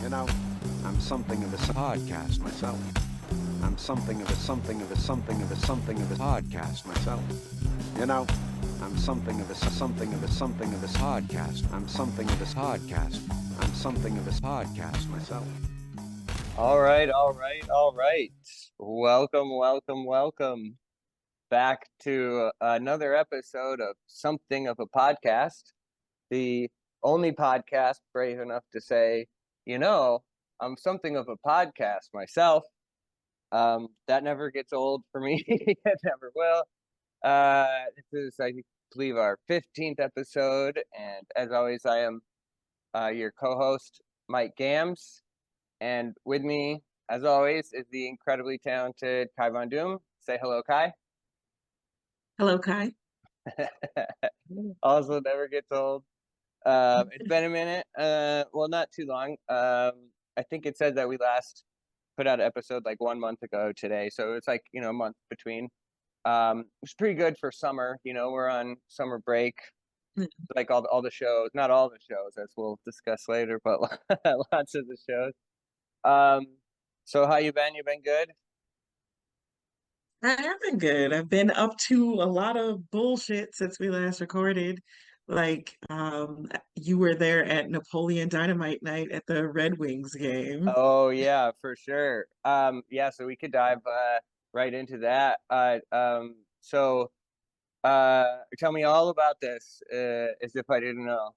You know, I'm something of a podcast myself. I'm something of a podcast myself. You know, I'm something of a podcast. I'm something of a podcast. I'm something of a podcast myself. All right. Welcome back to another episode of Something of a Podcast, the only podcast brave enough to say, I'm something of a podcast myself. That never gets old for me. It never will. This is, I believe, our 15th episode, and as always, I am your co-host, Mike Gamms. And with me, as always, is the incredibly talented Kai VonDoom. Say hello, Kai. Hello, Kai. Also never gets old. It's been a minute. Well, not too long. I think it said that we last put out an episode like 1 month ago today. So it's like, a month between. It's pretty good for summer. We're on summer break. Like all the shows, not all the shows, as we'll discuss later, but lots of the shows. So how you been? You been good? I have been good. I've been up to a lot of bullshit since we last recorded. You were there at Napoleon Dynamite Night at the Red Wings game. Oh yeah, for sure. Yeah, so we could dive right into that. So tell me all about this, as if I didn't know.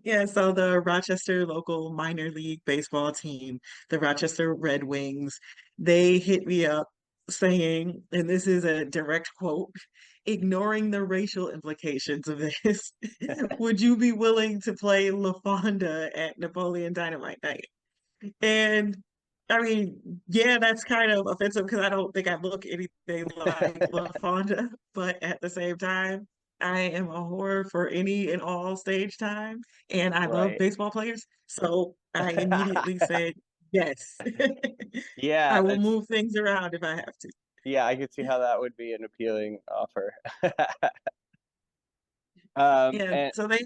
Yeah, so the Rochester local minor league baseball team, the Rochester Redwings, they hit me up saying, and this is a direct quote, ignoring the racial implications of this, would you be willing to play Lafawnduh at Napoleon Dynamite Night? And I mean, yeah, that's kind of offensive because I don't think I look anything like Lafawnduh, but at the same time, I am a whore for any and all stage time, and I love Right. baseball players, so I immediately said yes. Yeah, I will move things around if I have to. yeah, I could see how that would be an appealing offer. Yeah, And so they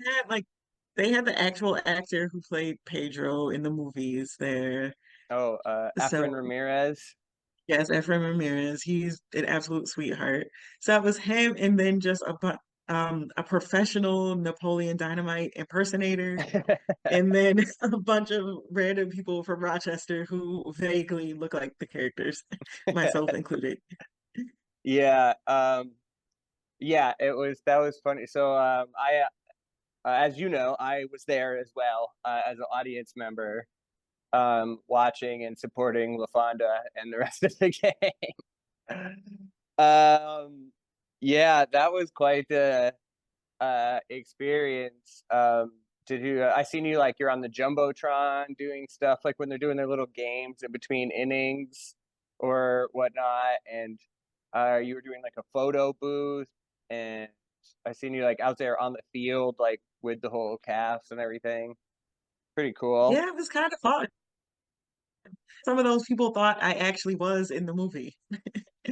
had the actual actor who played Pedro in the movies there. Efren So Ramirez. yes, Efrain Ramirez. He's an absolute sweetheart. So it was him, and then just a professional Napoleon Dynamite impersonator, and then a bunch of random people from Rochester who vaguely look like the characters, myself included. Yeah, yeah, that was funny. So I as you know, I was there as well, as an audience member, watching and supporting Lafawnduh and the rest of the game. Yeah, that was quite the experience. Did you? I seen you, like, you're on the jumbotron doing stuff like when they're doing their little games in between innings or whatnot, and you were doing like a photo booth, and I seen you like out there on the field, like with the whole cast and everything. Pretty cool. Yeah, it was kind of fun. Some of those people thought I actually was in the movie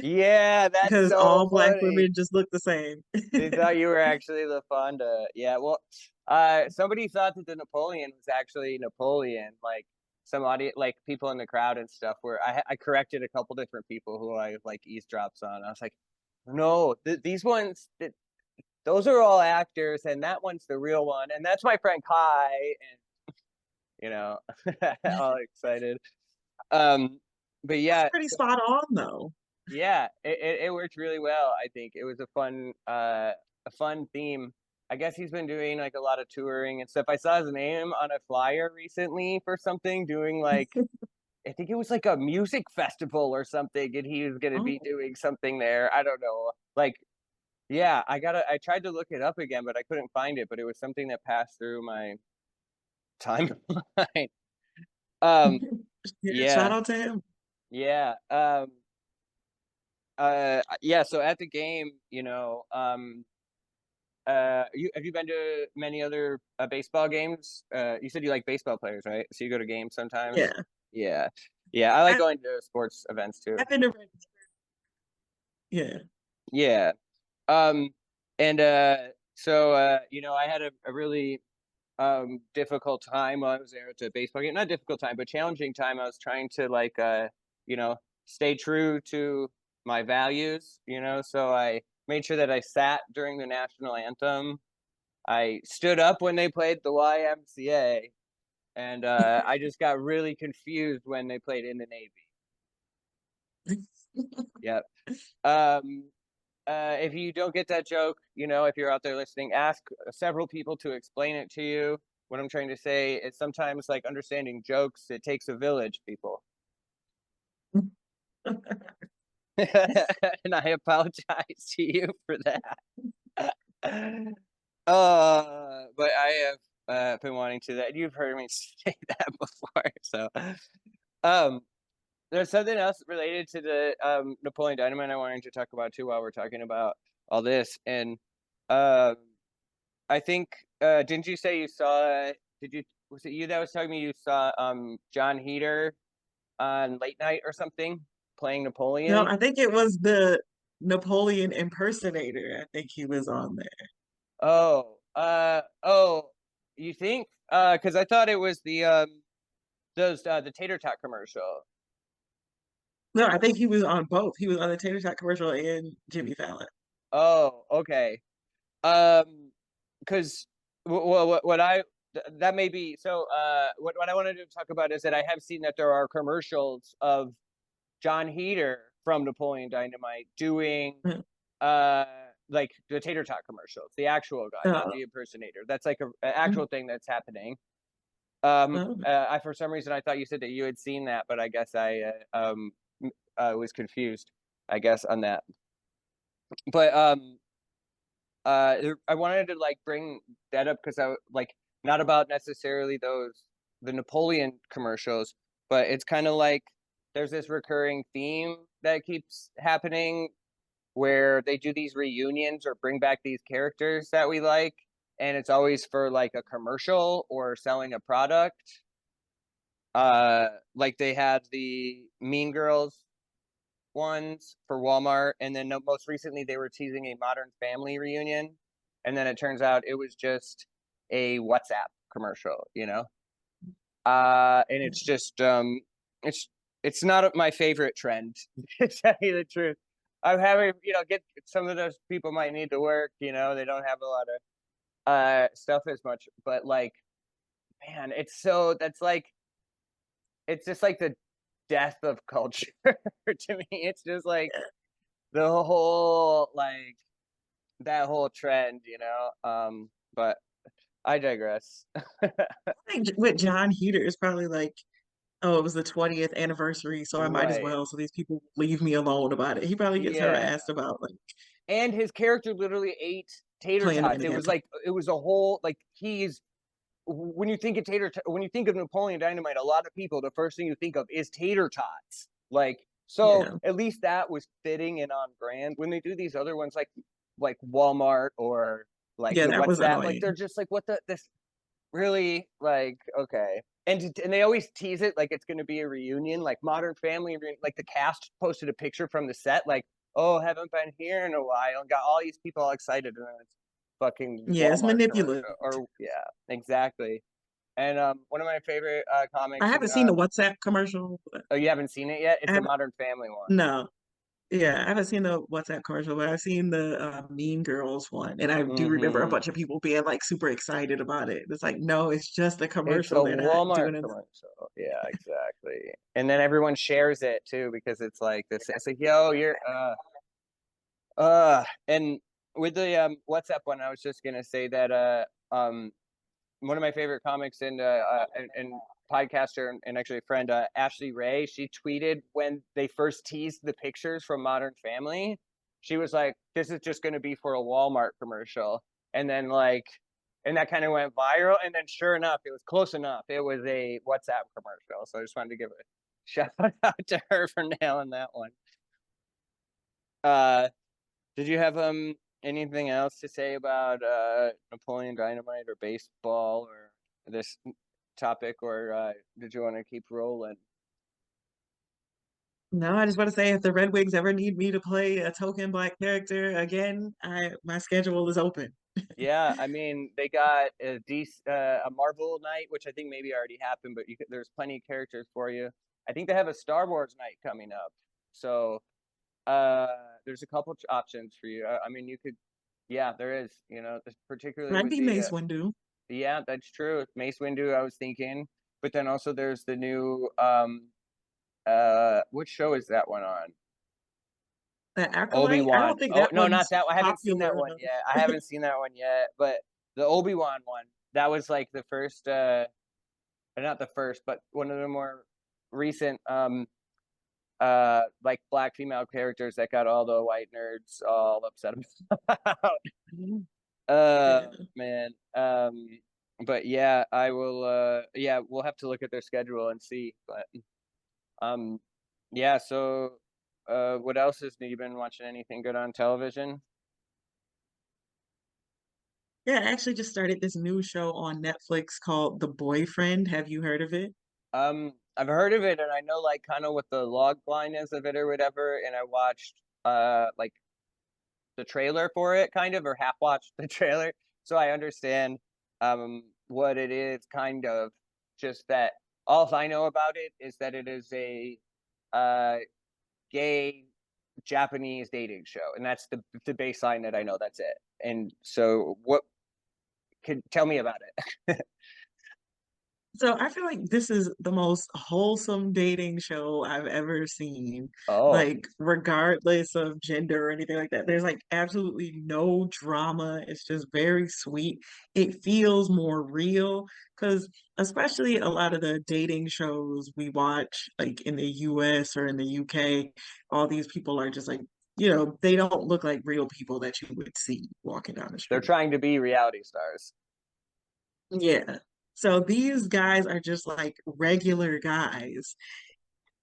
Yeah, that's because so all Black funny. women just look the same. They thought you were actually Lafonda. Yeah, well, somebody thought that the Napoleon was actually Napoleon. Like some audience, like people in the crowd and stuff. Where I corrected a couple different people who I like eavesdrops on. I was like, no, these ones, those are all actors, and that one's the real one, and that's my friend Kai, and all excited. But That's yeah, pretty spot on, though. yeah, it worked really well. I think it was a fun theme. I guess he's been doing like a lot of touring and stuff. I saw his name on a flyer recently for something, doing like, I think it was like a music festival or something, and he was gonna be Oh. doing something there. I don't know. Like, yeah, I tried to look it up again, but I couldn't find it. But it was something that passed through my timeline. Um, Yeah, shout yeah, out to him. yeah. Yeah, so at the game, you have you been to many other baseball games? You said you like baseball players, right? So you go to games sometimes? Yeah. Yeah. Yeah, I like I, going to sports events too. I've been to yeah. Yeah. Um and so I had a really difficult time while I was there at the baseball game. Not difficult time, but challenging time. I was trying to like you know, stay true to my values, you know, so I made sure that I sat during the national anthem. I stood up when they played the YMCA, and I just got really confused when they played in the Navy. Yep. If you don't get that joke, you know, if you're out there listening, ask several people to explain it to you. What I'm trying to say is sometimes, like, understanding jokes, it takes a village, people. And I apologize to you for that. But I have been wanting to that. You've heard me say that before. So, um, there's something else related to the Napoleon Dynamite I wanted to talk about too while we're talking about all this. And I think didn't you say you saw? Was it you that was telling me you saw John Heater on late night or something playing No, Napoleon? I think it was the Napoleon impersonator. I think he was on there. Oh, you think? Because I thought it was the tater tot commercial. No, I think he was on both. He was on the Tater Tot commercial and Jimmy Fallon. Oh, okay. Because what I that may be so. What I wanted to talk about is that I have seen that there are commercials of John Heater from Napoleon Dynamite doing Mhm. like the tater tot commercials, the actual guy, not Uh, the impersonator. That's like an mhm. actual thing that's happening. Uh, I for some reason I thought you said that you had seen that, but I guess I was confused, I guess, on that. But I wanted to like bring that up because I like not about necessarily the Napoleon commercials, but it's kind of like there's this recurring theme that keeps happening where they do these reunions or bring back these characters that we like, and it's always for like a commercial or selling a product. Like they had the Mean Girls ones for Walmart, and then most recently they were teasing a Modern Family reunion, and then it turns out it was just a WhatsApp commercial, you know. And it's just it's it's not my favorite trend to tell you the truth. I'm having, you know, get some of those people might need to work, you know, they don't have a lot of stuff as much, but like, man, that's like it's just like the death of culture to me. It's just like the whole like that whole trend, you know. But I digress. I think with John Heater, it's probably like, oh, it was the 20th anniversary, so I might as Right. well. So these people leave me alone about it. He probably gets Yeah. harassed about like And his character literally ate tater playing tots. in It a was like it was a whole like he's when you think of when you think of Napoleon Dynamite, a lot of people the first thing you think of is tater tots. Like so, Yeah. at least that was fitting and on brand. When they do these other ones like Walmart or like Yeah, the that was WhatsApp, like annoying. they're just like what this really like okay. And they always tease it like it's going to be a reunion, like Modern Family, like the cast posted a picture from the set, like, oh, haven't been here in a while, and got all these people all excited, and it's fucking Yeah, it's Walmart manipulative. commercial, or yeah, exactly. And one of my favorite I comics, and haven't seen the WhatsApp commercial, but oh, you haven't seen it yet? I It's the haven't, Modern Family one. no. Yeah, I haven't seen the WhatsApp commercial, but I've seen the Mean Girls one, and I do remember a Mm-hmm. bunch of people being like super excited about it. It's like, no, it's just a It's a commercial. They're not Walmart doing it. commercial. Yeah, exactly. And then everyone shares it too because it's like this. It's like, yo, you're and with the WhatsApp one, I was just gonna say that one of my favorite comics and podcaster and actually a friend, Ashley Ray, she tweeted when they first teased the pictures from Modern Family. She was like, "This is just gonna be for a Walmart commercial," and then like, and that kind of went viral. And then sure enough, it was close enough. It was a WhatsApp commercial. So I just wanted to give a shout out to her for nailing that one. Uh, did you have anything else to say about Napoleon Dynamite or baseball or this topic, or did you want to keep rolling? No, I just want to say if the Red Wings ever need me to play a token black character again, my schedule is open. Yeah, I mean, they got a Marvel night, which I think maybe already happened, but there's plenty of characters for you. I think they have a Star Wars night coming up, so there's a couple options for you. I mean, you could, yeah, there is, particularly Might with be the, Mace Windu. yeah, that's true. Mace Windu, I was thinking, but then also there's the new, what show is that one on? The Acolyte. I Obi-Wan. don't think Oh that no, not one's that one. I haven't seen that popular one enough. yet. I haven't seen that one yet. But the Obi-Wan one, that was like the first not the first, but one of the more recent like black female characters that got all the white nerds all upset about. Yeah. Man. But yeah, I will yeah, we'll have to look at their schedule and see. But um yeah, so what else has you been watching anything good on television? Yeah, I actually just started this new show on Netflix called The Boyfriend. Have you heard of it? I've heard of it and I know like kind of what the log line is of it or whatever, and I watched like the trailer for it kind of, or half watched the trailer. So I understand what it is kind of, just that all I know about it is that it is a uh gay Japanese dating show, and that's the baseline that I know. That's it. And so, what could tell me about it? So I feel like this is the most wholesome dating show I've ever seen. Oh, Like, regardless of gender or anything like that, there's like absolutely no drama. It's just very sweet. It feels more real because, especially a lot of the dating shows we watch, like in the US or in the UK, all these people are just like, they don't look like real people that you would see walking down the they're street. trying to be reality stars. Yeah. So these guys are just like regular guys,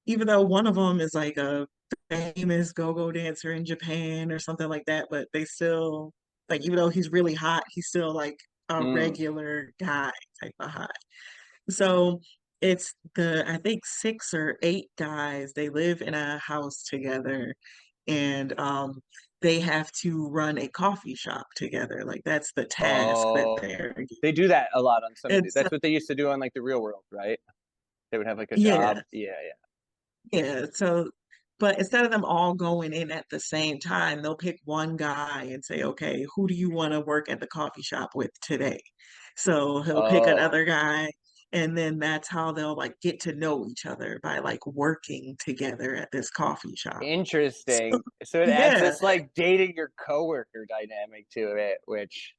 even though one of them is like a famous go-go dancer in Japan or something like that, but they still like, even though he's really hot, he's still like a Mm. regular guy type of hot. So it's I think 6 or 8 guys, they live in a house together and they have to run a coffee shop together. Like that's the task that Oh, they're given. they do that a lot on some of the. It's That's what they used to do on like the Real World, right? They would have like a job. yeah, Yeah, yeah. So, but instead of them all going in at the same time, they'll pick one guy and say, okay, who do you want to work at the coffee shop with today? So yeah. he'll pick Oh, another guy, and then that's how they'll like get to know each other by like working together at this coffee shop. So, interesting. So it adds yeah. this like dating your coworker dynamic to it, which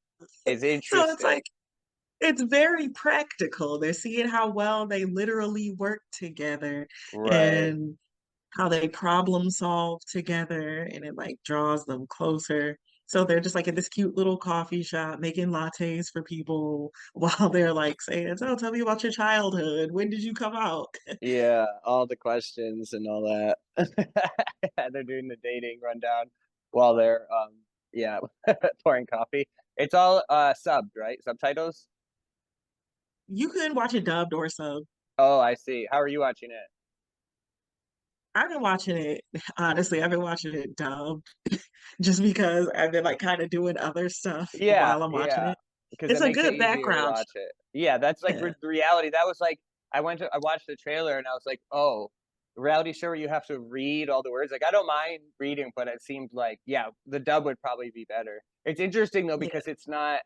is So it's interesting. like, it's very practical. They're seeing how well they literally work together Right. and how they problem solve together, and it like draws them closer. So they're just like in this cute little coffee shop making lattes for people while they're like saying, "So tell me about your childhood. When did you come out?" Yeah, all the questions and all that. They're doing the dating rundown while they're yeah, pouring coffee. It's all subbed, right? Subtitles? You can watch it dubbed or sub. Oh, I see. How are you watching it? I've been watching it, honestly, I've been watching it dubbed just because I've been like kind of doing other stuff Yeah, while I'm watching yeah. it. Because It's it a makes it good easier to background watch it. Yeah, that's show. like Yeah. the reality. That was like I watched the trailer and I was like, oh, reality show where you have to read all the words. Like I don't mind reading, but it seemed like yeah, the dub would probably be better. It's interesting though Yeah. because it's not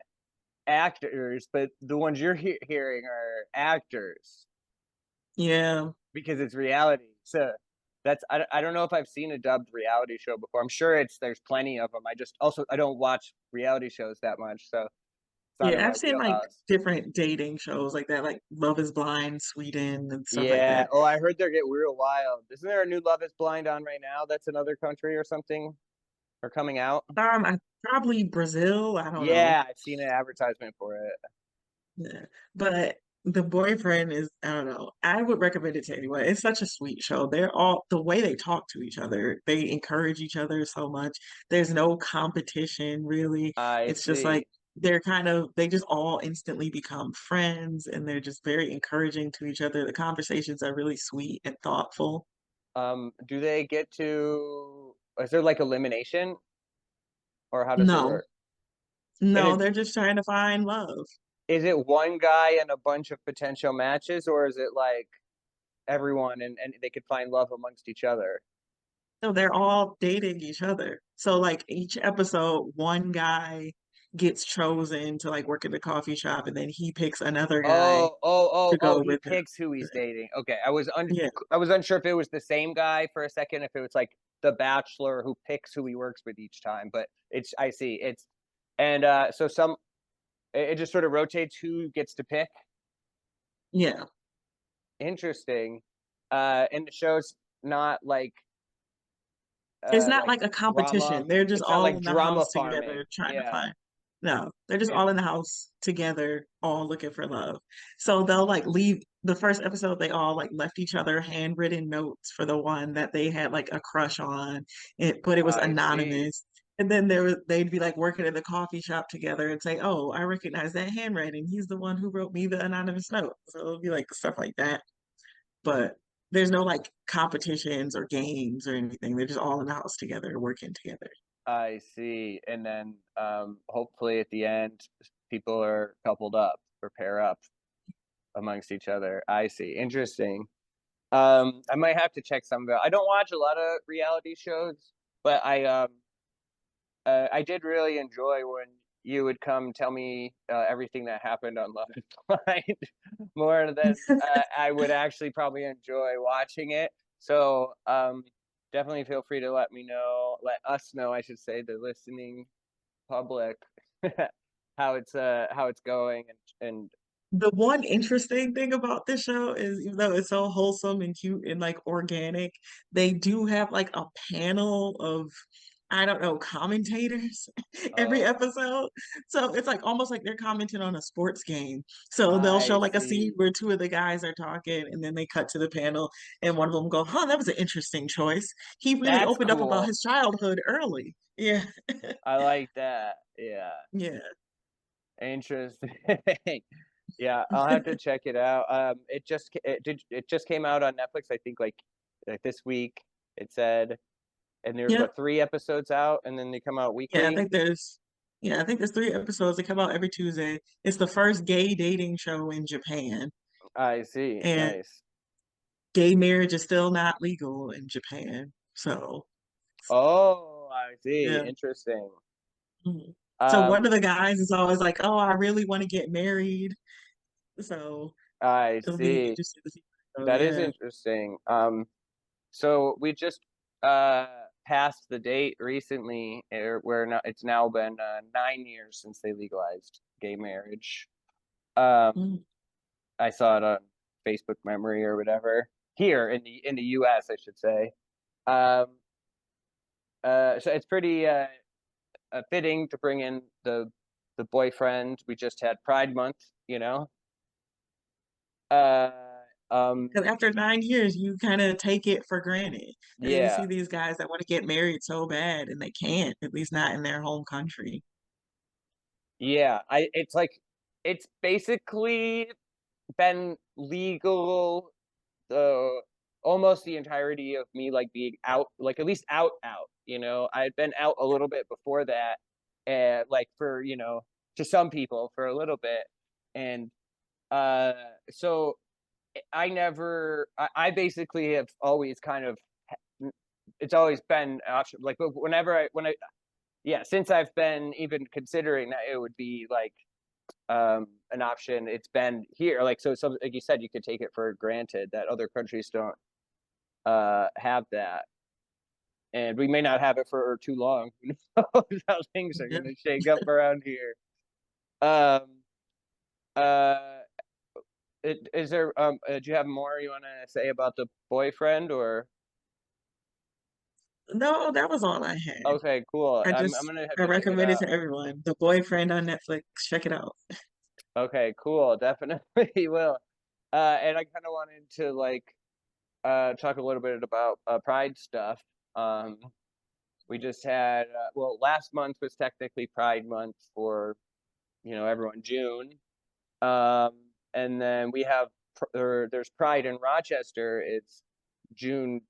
actors, but the ones you're hearing are actors Yeah. because it's reality. So that's I don't know if I've seen a dubbed reality show before. I'm sure there's plenty of them. I just also I don't watch reality shows that much, so it's not in Yeah, my I've seen like wheelhouse. different dating shows like that, like Love is Blind, Sweden, and stuff like Yeah. that. Oh, I heard they get real wild. Isn't there a new Love Is Blind on right now? That's another country or something, or coming out. I probably Brazil, I don't know. Yeah, I've seen an advertisement for it. Yeah. But the boyfriend is, I don't know. I would recommend it to anyone. It's such a sweet show. They're all the way they talk to each other. They encourage each other so much. There's no competition really. I It's just like see. they just all instantly become friends and they're just very encouraging to each other. The conversations are really sweet and thoughtful. Do they get to? Is there like elimination, or how does it No. work? No, they're just trying to find love. Is it one guy and a bunch of potential matches, or is it like everyone and they could find love amongst each other? No, they're all dating each other. So like each episode, one guy gets chosen to like work at the coffee shop, and then he picks another guy to Oh, go he with him. picks who he's dating. Okay. Yeah, I was unsure if it was the same guy for a second, if it was like the bachelor who picks who he works with each time, but I see. And so it just sort of rotates who gets to pick. yeah. Interesting. And the show's not It's not like like a drama. competition. They're just It's not all like in the drama house farming. together trying to Yeah. find. No, they're just It, all in the house together, all looking for love. So they'll like leave the first episode, they all like left each other handwritten notes for the one that they had like a crush on, but it was I see. anonymous. And then they'd be like working at the coffee shop together and say, "Oh, I recognize that handwriting. He's the one who wrote me the anonymous note." So it'll be like stuff like that. But there's no like competitions or games or anything. They're just all in the house together, working together. I see. And then hopefully at the end, people are coupled up or pair up amongst each other. I see. Interesting. I might have to check some of it. I don't watch a lot of reality shows, but I did really enjoy when you would come tell me everything that happened on Love and Blind more than I would actually probably enjoy watching it. So definitely feel free to let us know, I should say, the listening public, how it's going and The one interesting thing about this show is, even though it's so wholesome and cute and like organic, they do have like a panel of, I don't know, commentators every oh, episode. So it's like almost like they're commenting on a sports game. So they'll show I like a scene see. where two of the guys are talking, and then they cut to the panel, and one of them go, "Huh, that was an interesting choice. He really That's opened up about cool. his childhood early." Yeah, I like that. Yeah. yeah. Interesting. Yeah, I'll have to check it out. It just came out on Netflix, I think like this week it said, and there's Yep. what, 3 episodes out and then they come out Yeah, weekly. I think there's 3 episodes that come out every Tuesday. It's the first gay dating show in Japan, I see. and Nice. gay marriage is still not legal in Japan. So, Oh, I see. yeah. Interesting. Mhm. So one Um, of the guys is always like, "Oh, I really want to get married." So I it'll be see. interesting to see. Oh That is yeah. interesting. So we just uh passed the date recently where now it's now been 9 years since they legalized gay marriage. Um, Mm. I saw it on Facebook memory or whatever here in the US, I should say. Um, so it's pretty fitting to bring in the boyfriend. We just had Pride Month, you know. Uh, um, 'Cause after 9 years, you kind of take it for granted, and then you yeah, see these guys that want to get married so bad, and they can't, at least not in their home country. yeah. It's like it's basically been legal the almost the entirety of me like being out, like at least out. I'd been out a little bit before that, and like for to some people for a little bit, and uh, so I basically have always kind of it's always been an option. Like whenever when I yeah, since I've been even considering that it would be like an option, it's been here. Like so like you said, you could take it for granted that other countries don't have that, and we may not have it for too long. Who knows how things are Yeah. gonna shake up around here. Um, uh, is there do you have more you want to say about the boyfriend or? No, that was all I had. Okay, cool. I'm gonna have I to check it recommend it out. to everyone. The Boyfriend on Netflix. Check it out. Okay, cool. Definitely will. And I kind of wanted to talk a little bit about Pride stuff. Um, we just had well, last month was technically Pride Month for everyone, June. Um, and then we have there's Pride in Rochester. It's June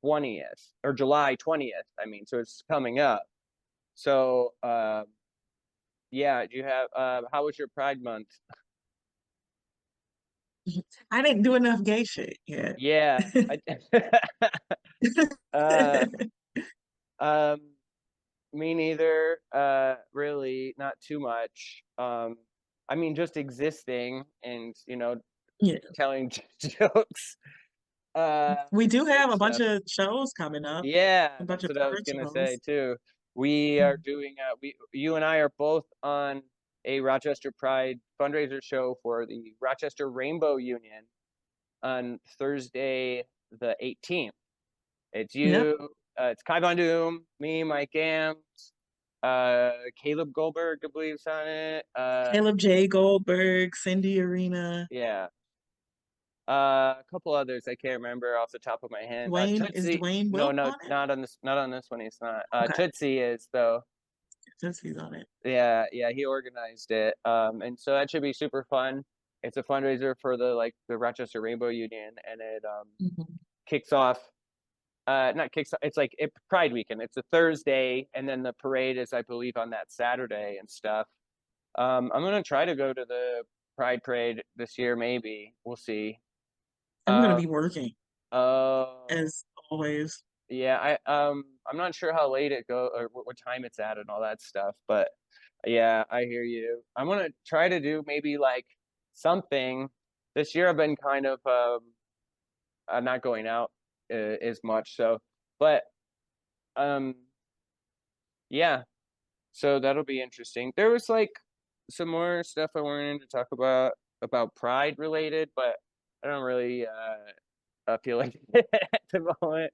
20th or July 20th. I mean, so it's coming up. So Yeah, do you have how was your Pride Month? I didn't do enough gay shit yet. Yeah. uh um Me neither. Really not too much. I mean just existing and, Yeah. telling jokes. We do And have a bunch stuff. of shows coming up, Yeah, a bunch that's of what I was different gonna say shows. too. We are doing you and I are both on a Rochester Pride fundraiser show for the Rochester Rainbow Union on Thursday the 18th. It's Yep. you, it's Kai VonDoom, me, Mike Gamms, Caleb Goldberg, I believe, is on it. Caleb J. Goldberg, Cindy Arena, Yeah, a couple others I can't remember off the top of my head. Dwayne. Is Tootsie, Dwayne no, Wilt no, on it? not on this one. He's not. Okay, Tootsie is though. since he's on it. Yeah, yeah, he organized it. And so that should be super fun. It's a fundraiser for the Rochester Rainbow Union, and it Mhm. kicks off. Not kicks. It's like Pride weekend. It's a Thursday, and then the parade is, I believe, on that Saturday and stuff. I'm gonna try to go to the Pride parade this year. Maybe we'll see. I'm gonna Uh, be working oh, as always. yeah. I'm not sure how late it go or what time it's at and all that stuff, but yeah, I hear you. I'm gonna try to do maybe like something. This year I've been kind of not going out as much, so but um yeah, so that'll be interesting. There was like some more stuff I wanted to talk about Pride related, but I don't really feel like it at the moment.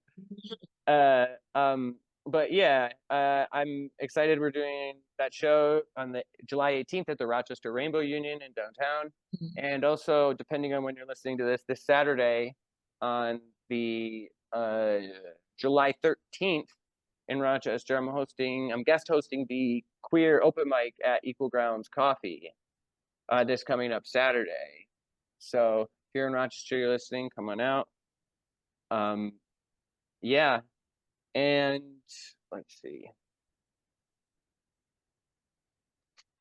Uh, um, but yeah, I'm excited. We're doing that show on the July 18th at the Rochester Rainbow Union in downtown, Mhm. and also depending on when you're listening to this Saturday on the July 13th in Rochester, I'm guest hosting the queer open mic at Equal Grounds Coffee this coming up Saturday. So if you're in Rochester, you're listening, come on out. Um, yeah, and let's see.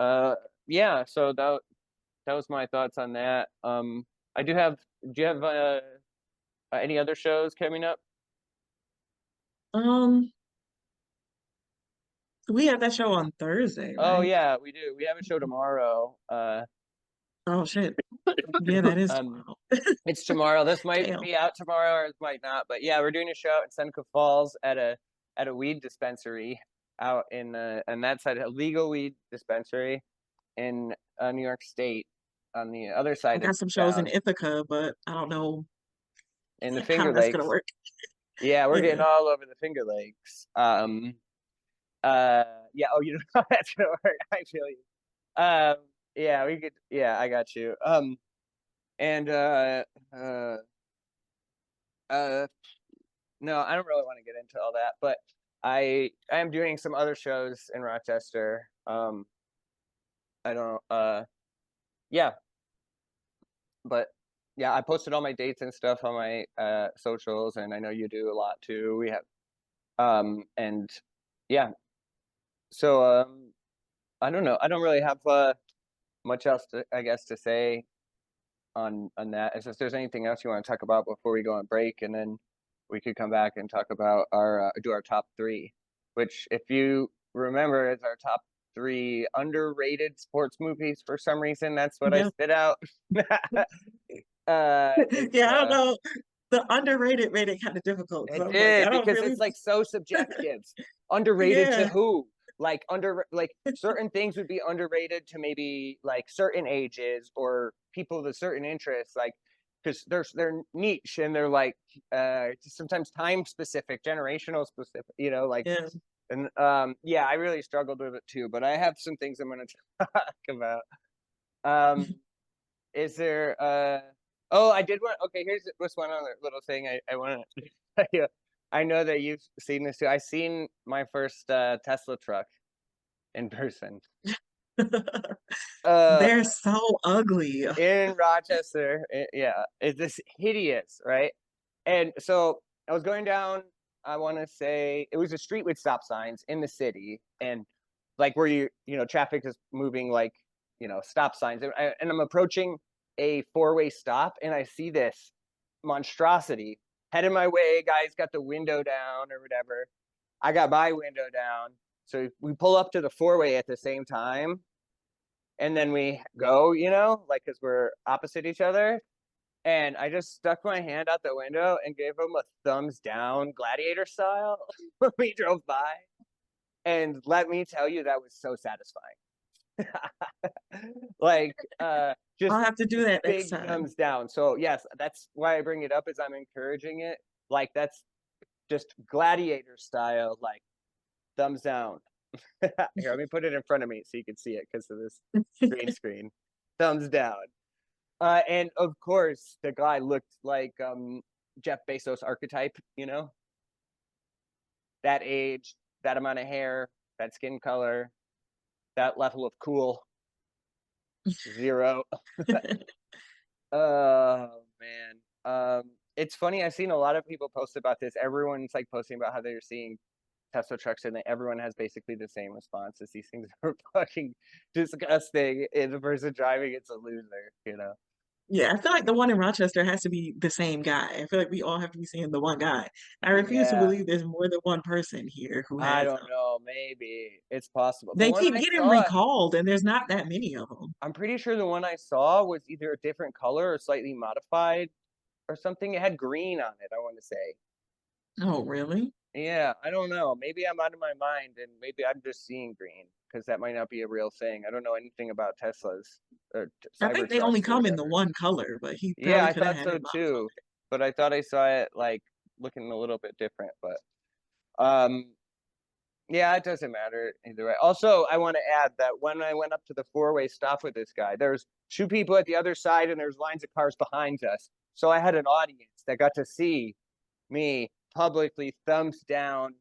Uh, yeah, so that was my thoughts on that. I do have. Do you have any other shows coming up? Um, we have that show on Thursday, Oh right? yeah, we do. We have a show tomorrow. Oh shit. Yeah, that is Um, tomorrow. it's tomorrow. This might Damn. be out tomorrow, or it might not. But yeah, we're doing a show at Seneca Falls at a weed dispensary out in on that side, a legal weed dispensary in New York State, on the other I side of got some shows in town, Ithaca, but I don't know in the how Finger that's gonna Lakes. work. Yeah, we're getting Yeah. all over the Finger Lakes. Uh, yeah. Oh, you know how that's gonna work. I feel you. Um, yeah, we could. Yeah, I got you. And uh, uh, no, I don't really want to get into all that, but I am doing some other shows in Rochester. I don't. Yeah, but yeah, I posted all my dates and stuff on my socials, and I know you do a lot too. We have and yeah, so I don't know. I don't really have much else to, I guess, to say on that. If there's anything else you want to talk about before we go on break, and then we could come back and talk about our do our top three, which, if you remember, is our top three underrated sports movies. For some reason, that's what I Yeah. spit out. It's Yeah, I don't know. The underrated made it kind of difficult because It I'm like, I did, don't because really. it's like so subjective. Underrated to Yeah. who? Like certain things would be underrated to maybe like certain ages or people with certain interests, like because they're niche and they're like sometimes time specific, generational specific, like Yeah. and yeah, I really struggled with it too, but I have some things I'm gonna talk about. Um is there oh, I did want okay, here's this one other little thing I want to tell you. I know that you've seen this too. I seen my first Tesla truck in person. Uh They're so ugly. in Rochester. Yeah, it's this hideous, right? And so I was going down, I want to say it was a street with stop signs in the city, and like where traffic is moving, like, stop signs. And I'm approaching a four-way stop, and I see this monstrosity heading my way. Guy's got the window down or whatever. I got my window down. So we pull up to the four-way at the same time. And then we go, like, because we're opposite each other. And I just stuck my hand out the window and gave him a thumbs down, gladiator style, when we drove by. And let me tell you, that was so satisfying. Like, just I'll have to do that next big time. thumbs down. So yes, that's why I bring it up, is I'm encouraging it. Like, that's just gladiator style, like, thumbs down. Here, let me put it in front of me so you can see it because of this green screen. Thumbs down. And of course, the guy looked like Jeff Bezos archetype, that age, that amount of hair, that skin color, that level of cool. 0. Oh man. It's funny, I've seen a lot of people post about this. Everyone's like posting about how they're seeing Tesla trucks, and everyone has basically the same response: as these things are fucking disgusting, and the person driving it's a loser. Yeah, I feel like the one in Rochester has to be the same guy. I feel like we all have to be seeing the one guy. I refuse to Yeah, believe there's more than one person here who I has don't know, maybe it's possible. The They one keep I getting saw, recalled, and there's not that many of them. I'm pretty sure the one I saw was either a different color or slightly modified or something. It had green on it, I want to say. Oh, really? Yeah, I don't know. Maybe I'm out of my mind, and maybe I'm just seeing green, because that might not be a real thing. I don't know anything about Teslas or I think they only Cybertrucks or come in the whatever. one color, but he Yeah, probably I could have thought had so it too, modified. but I thought I saw it like looking a little bit different. But yeah, it doesn't matter either way. Also, I want to add that when I went up to the four-way stop with this guy, there's 2 people at the other side, and there's lines of cars behind us. So I had an audience that got to see me publicly thumbs down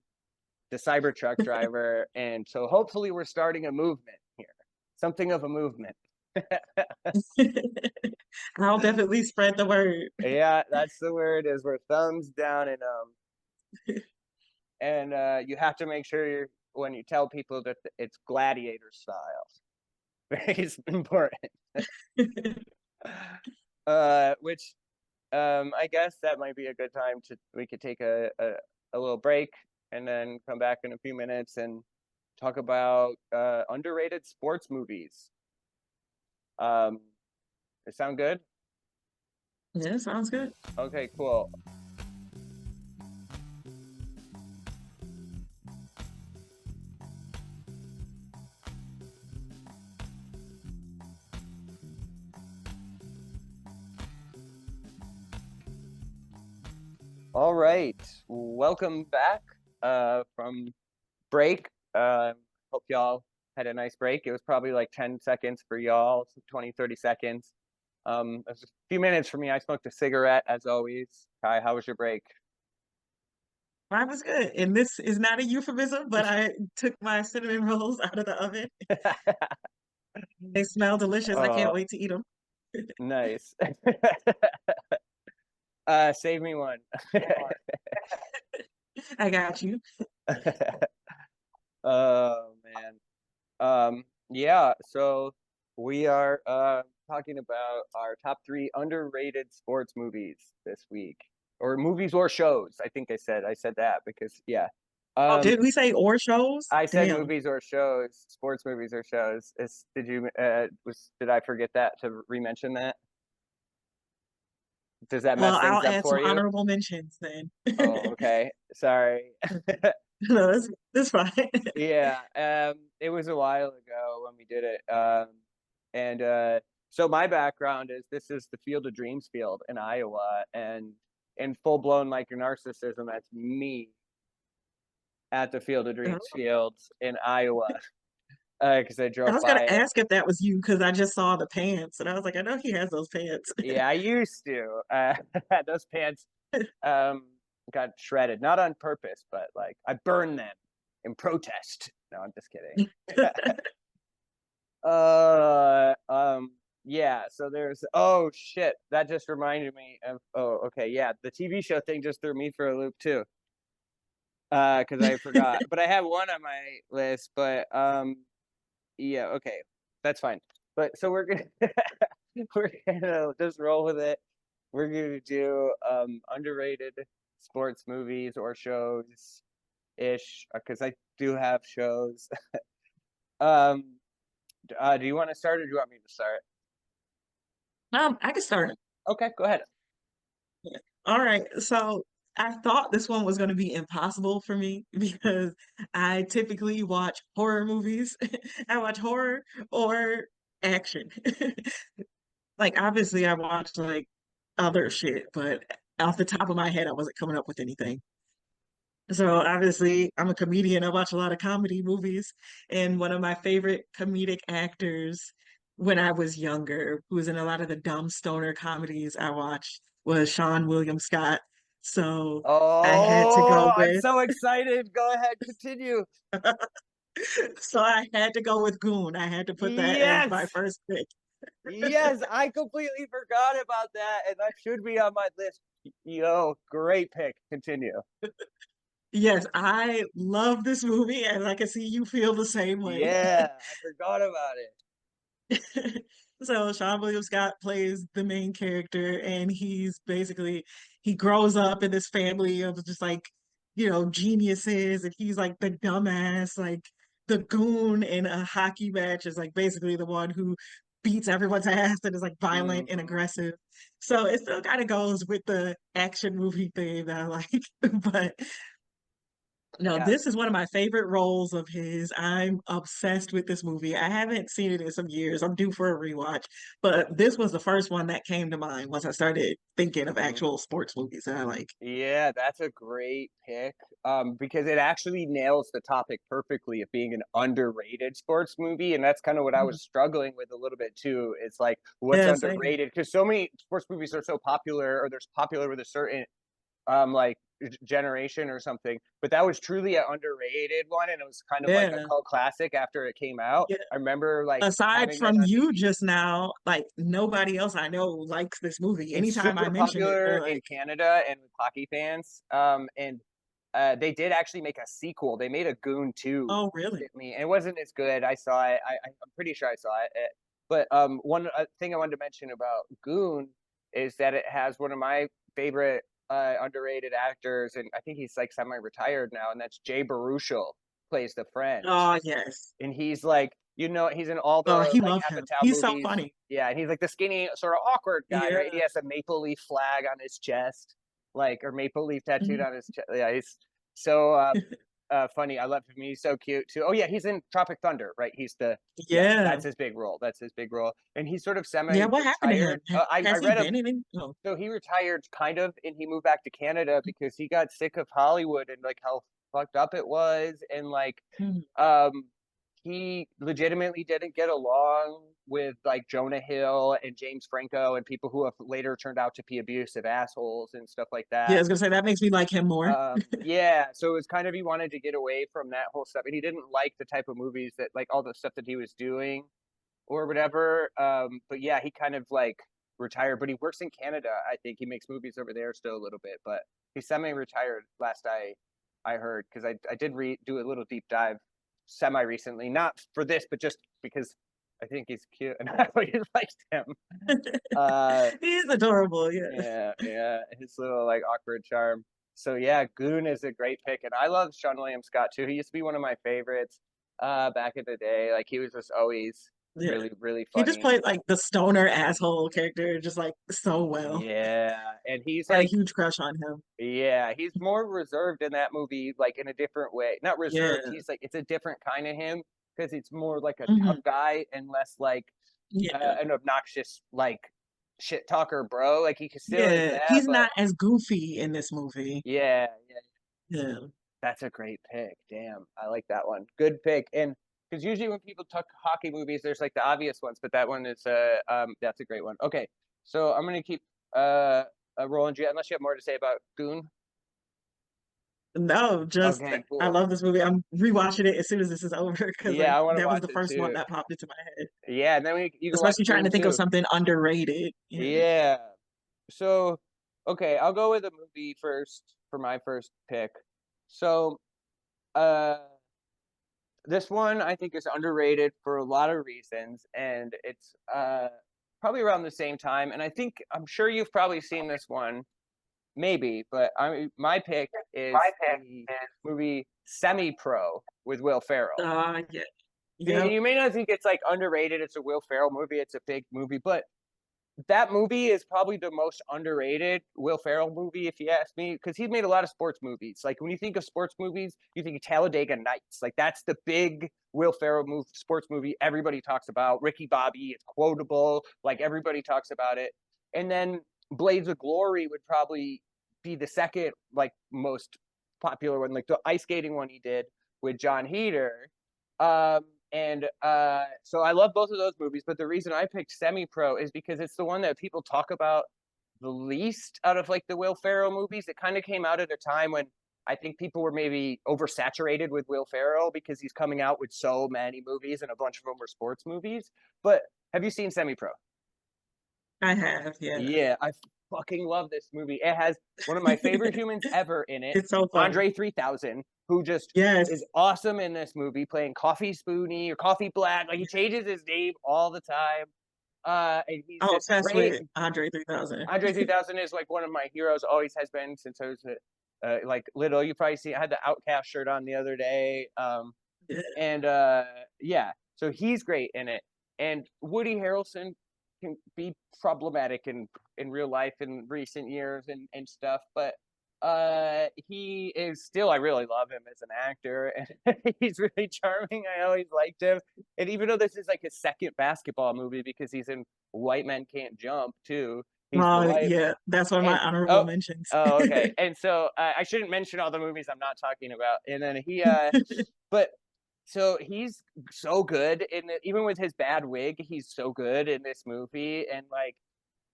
the Cybertruck driver, and so hopefully we're starting a movement here, something of a movement. I'll definitely spread the word. Yeah, that's the word, is we're thumbs down, and you have to make sure when you tell people that it's gladiator style. Very important. Which I guess that might be a good time we could take a little break and then come back in a few minutes and talk about underrated sports movies. It sound good? Yeah, sounds good. Okay, cool. All right, welcome back from break. Hope y'all had a nice break. It was probably like 10 seconds for y'all, 20, 30 seconds. It was a few minutes for me. I smoked a cigarette, as always. Kai, how was your break? Mine was good. And this is not a euphemism, but I took my cinnamon rolls out of the oven. They smell delicious. I can't wait to eat them. Nice. Save me one. I got you. Oh man. Yeah, so we are talking about our top 3 underrated sports movies this week, or movies or shows. I think I said that because yeah. Oh, did we say or shows? I said Damn. movies or shows, sports movies or shows. Did I forget that to re-mention that? Does that Well, mess things I'll up add some for you? honorable mentions then. Oh, okay. Sorry. No, that's fine. Yeah, it was a while ago when we did it. And so my background is, this is the Field of Dreams field in Iowa, and in full-blown like narcissism, that's me at the Field of Dreams fields in Iowa, because I I drove was by gonna it. ask if that was you because I just saw the pants and I was like, I know he has those pants. Yeah, I used to. Those pants got shredded, not on purpose, but like I burned them in protest. No, I'm just kidding. Yeah, so there's, oh shit, that just reminded me of, oh, okay, yeah, the TV show thing just threw me for a loop too. Because I forgot. But I have one on my list, but Yeah, okay, that's fine. But so we're gonna we're gonna just roll with it. We're gonna do underrated sports movies or shows ish, because I do have shows. Um, do you want to start or do you want me to start? I can start. Okay, go ahead. All right. So I thought this one was going to be impossible for me because I typically watch horror movies. I watch horror or action. Like obviously I watch like other shit, but off the top of my head I wasn't coming up with anything. So obviously I'm a comedian. I watch a lot of comedy movies, and one of my favorite comedic actors when I was younger, who was in a lot of the dumb stoner comedies I watched, was Sean William Scott. So I had to Oh, go I'm with so excited. Go ahead, continue. so I had to go with Goon. I had to put that as my Yes. first pick. Yes, I completely forgot about that, and that should be on my list. Yo, great pick. Continue. Yes, I love this movie, and I can see you feel the same way. Yeah, I forgot about it. So Sean William Scott plays the main character, and he's basically he grows up in this family of just like, geniuses, and he's like the dumbass, like the goon in a hockey match is like basically the one who beats everyone's ass and is like violent and Mhm. aggressive. So it still kind of goes with the action movie thing that I like, but no, Yeah. this is one of my favorite roles of his. I'm obsessed with this movie. I haven't seen it in some years. I'm due for a rewatch, but this was the first one that came to mind once I started thinking of Mhm. actual sports movies that I like. Yeah, that's a great pick. Because it actually nails the topic perfectly of being an underrated sports movie, and that's kind of what I Mhm. was struggling with a little bit too. It's like what's Yeah, same. underrated because so many sports movies are so popular, or they're popular with a certain like generation or something. But that was truly an underrated one, and it was kind of like a Yeah. cult classic after it came out. Yeah. I remember like Aside having it from on you DVD. just now, like nobody else I know likes this movie. It's Anytime I super mention it, popular they're in like, Canada and with hockey fans. And they did actually make a sequel. They made a Goon 2 "Oh, really?" recently, and it wasn't as good. I saw it. I'm pretty sure I saw it. But one thing I wanted to mention about Goon is that it has one of my favorite underrated actors, and I think he's like semi-retired now, and that's Jay Baruchel plays the friend, Oh, yes. and he's like, he's in all Oh, the he like love him. Apatow He's so movies. funny. Yeah, and he's like the skinny, sort of awkward guy, right? He Yeah. has a maple leaf flag on his chest, like, or maple leaf tattooed Mhm. on his chest. Yeah, he's so funny. I love him. He's so cute too. Oh yeah, he's in Tropic Thunder, right? Yeah, Yeah. that's his big role. That's his big role, and he's sort of Yeah, what happened to him? semi-retired. I Has he read a been in it? Oh. so he retired kind of, and he moved back to Canada because he got sick of Hollywood and like how fucked up it was, and like Mhm. um he legitimately didn't get along with like Jonah Hill and James Franco and people who have later turned out to be abusive assholes and stuff like Yeah, I that. was gonna say that makes me like him more. Yeah, so it was kind of he wanted to get away from that whole stuff, and he didn't like the type of movies that like all the stuff that he was doing or whatever. But yeah, he kind of like retired, but he works in Canada. I think he makes movies over there still a little bit, but he's semi-retired. Last I heard, because I did do a little deep dive semi recently, not for this, but just because I think he's cute and I always liked him. Uh, He's adorable, yeah. yeah, yeah, his little like awkward charm. So yeah, Goon is a great pick, and I love Sean William Scott too. He used to be one of my favorites back in the day. Like he was just always Yeah. really, really He just funny. played like the stoner asshole character just like so well. Yeah, and he's Had a like, huge crush on him. yeah, he's more reserved in that movie, like in a different way. Not reserved. Yeah. He's like, it's a different kind of him because it's more like a tough Hmm. guy and less like Yeah. an obnoxious like shit talker, bro. Like he still is Yeah. that, He's but not as goofy in this movie. yeah, yeah, Yeah. that's a great pick. Damn, I like that one. Good pick. And because usually when people talk hockey movies, there's like the obvious ones, but that one is that's a great one. Okay, so I'm gonna keep rolling. Unless you have more to say about Goon. No, just Okay, I cool. love this movie. I'm rewatching it as soon as this is over because Yeah, like I want to that was watch the it first one too. that popped into my head. Yeah, and then you can watch Especially trying Goon to think of too. something underrated. Yeah. Yeah. So, okay, I'll go with a movie first for my first pick. So, uh, this one I think is underrated for a lot of reasons, and it's probably around the same time. And I'm sure you've probably seen this one, maybe, but my pick is the movie Semi Pro with Will Ferrell. Yeah. And Yep. you may not think it's like underrated. It's a Will Ferrell movie. It's a big movie, but that movie is probably the most underrated Will Ferrell movie, if you ask me, because he's made a lot of sports movies. Like when you think of sports movies, you think of Talladega Nights. Like that's the big Will Ferrell sports movie everybody talks about. Ricky Bobby, it's quotable. Like everybody talks about it. And then Blades of Glory would probably be the second like most popular one, like the ice skating one he did with John Heder. So I love both of those movies, but the reason I picked Semi Pro is because it's the one that people talk about the least out of like the Will Ferrell movies. It kind of came out at a time when I think people were maybe oversaturated with Will Ferrell because he's coming out with so many movies and a bunch of them were sports movies. But have you seen Semi Pro? I have, yeah. Yeah, I fucking love this movie. It has one of my favorite humans ever in it, It's so funny. Andre 3000, who just Yes. is awesome in this movie, playing Coffee Spoony or Coffee Black. Like he changes his name all the time. And he's I'm just obsessed great. with Andre 3000. Andre 3000 is like one of my heroes, always has been since I was like little. You probably see I had the Outcast shirt on the other day. Yeah. And yeah, so he's great in it. And Woody Harrelson can be problematic in real life in recent years and stuff, but he is still, I really love him as an actor, and he's really charming. I always liked him. And even though this is like his second basketball movie because he's in White Men Can't Jump too. He's the white Yeah, that's one of my and honorable mentions. oh okay. And so I shouldn't mention all the movies I'm not talking about. And then but so he's so good in it, even with his bad wig, he's so good in this movie. And like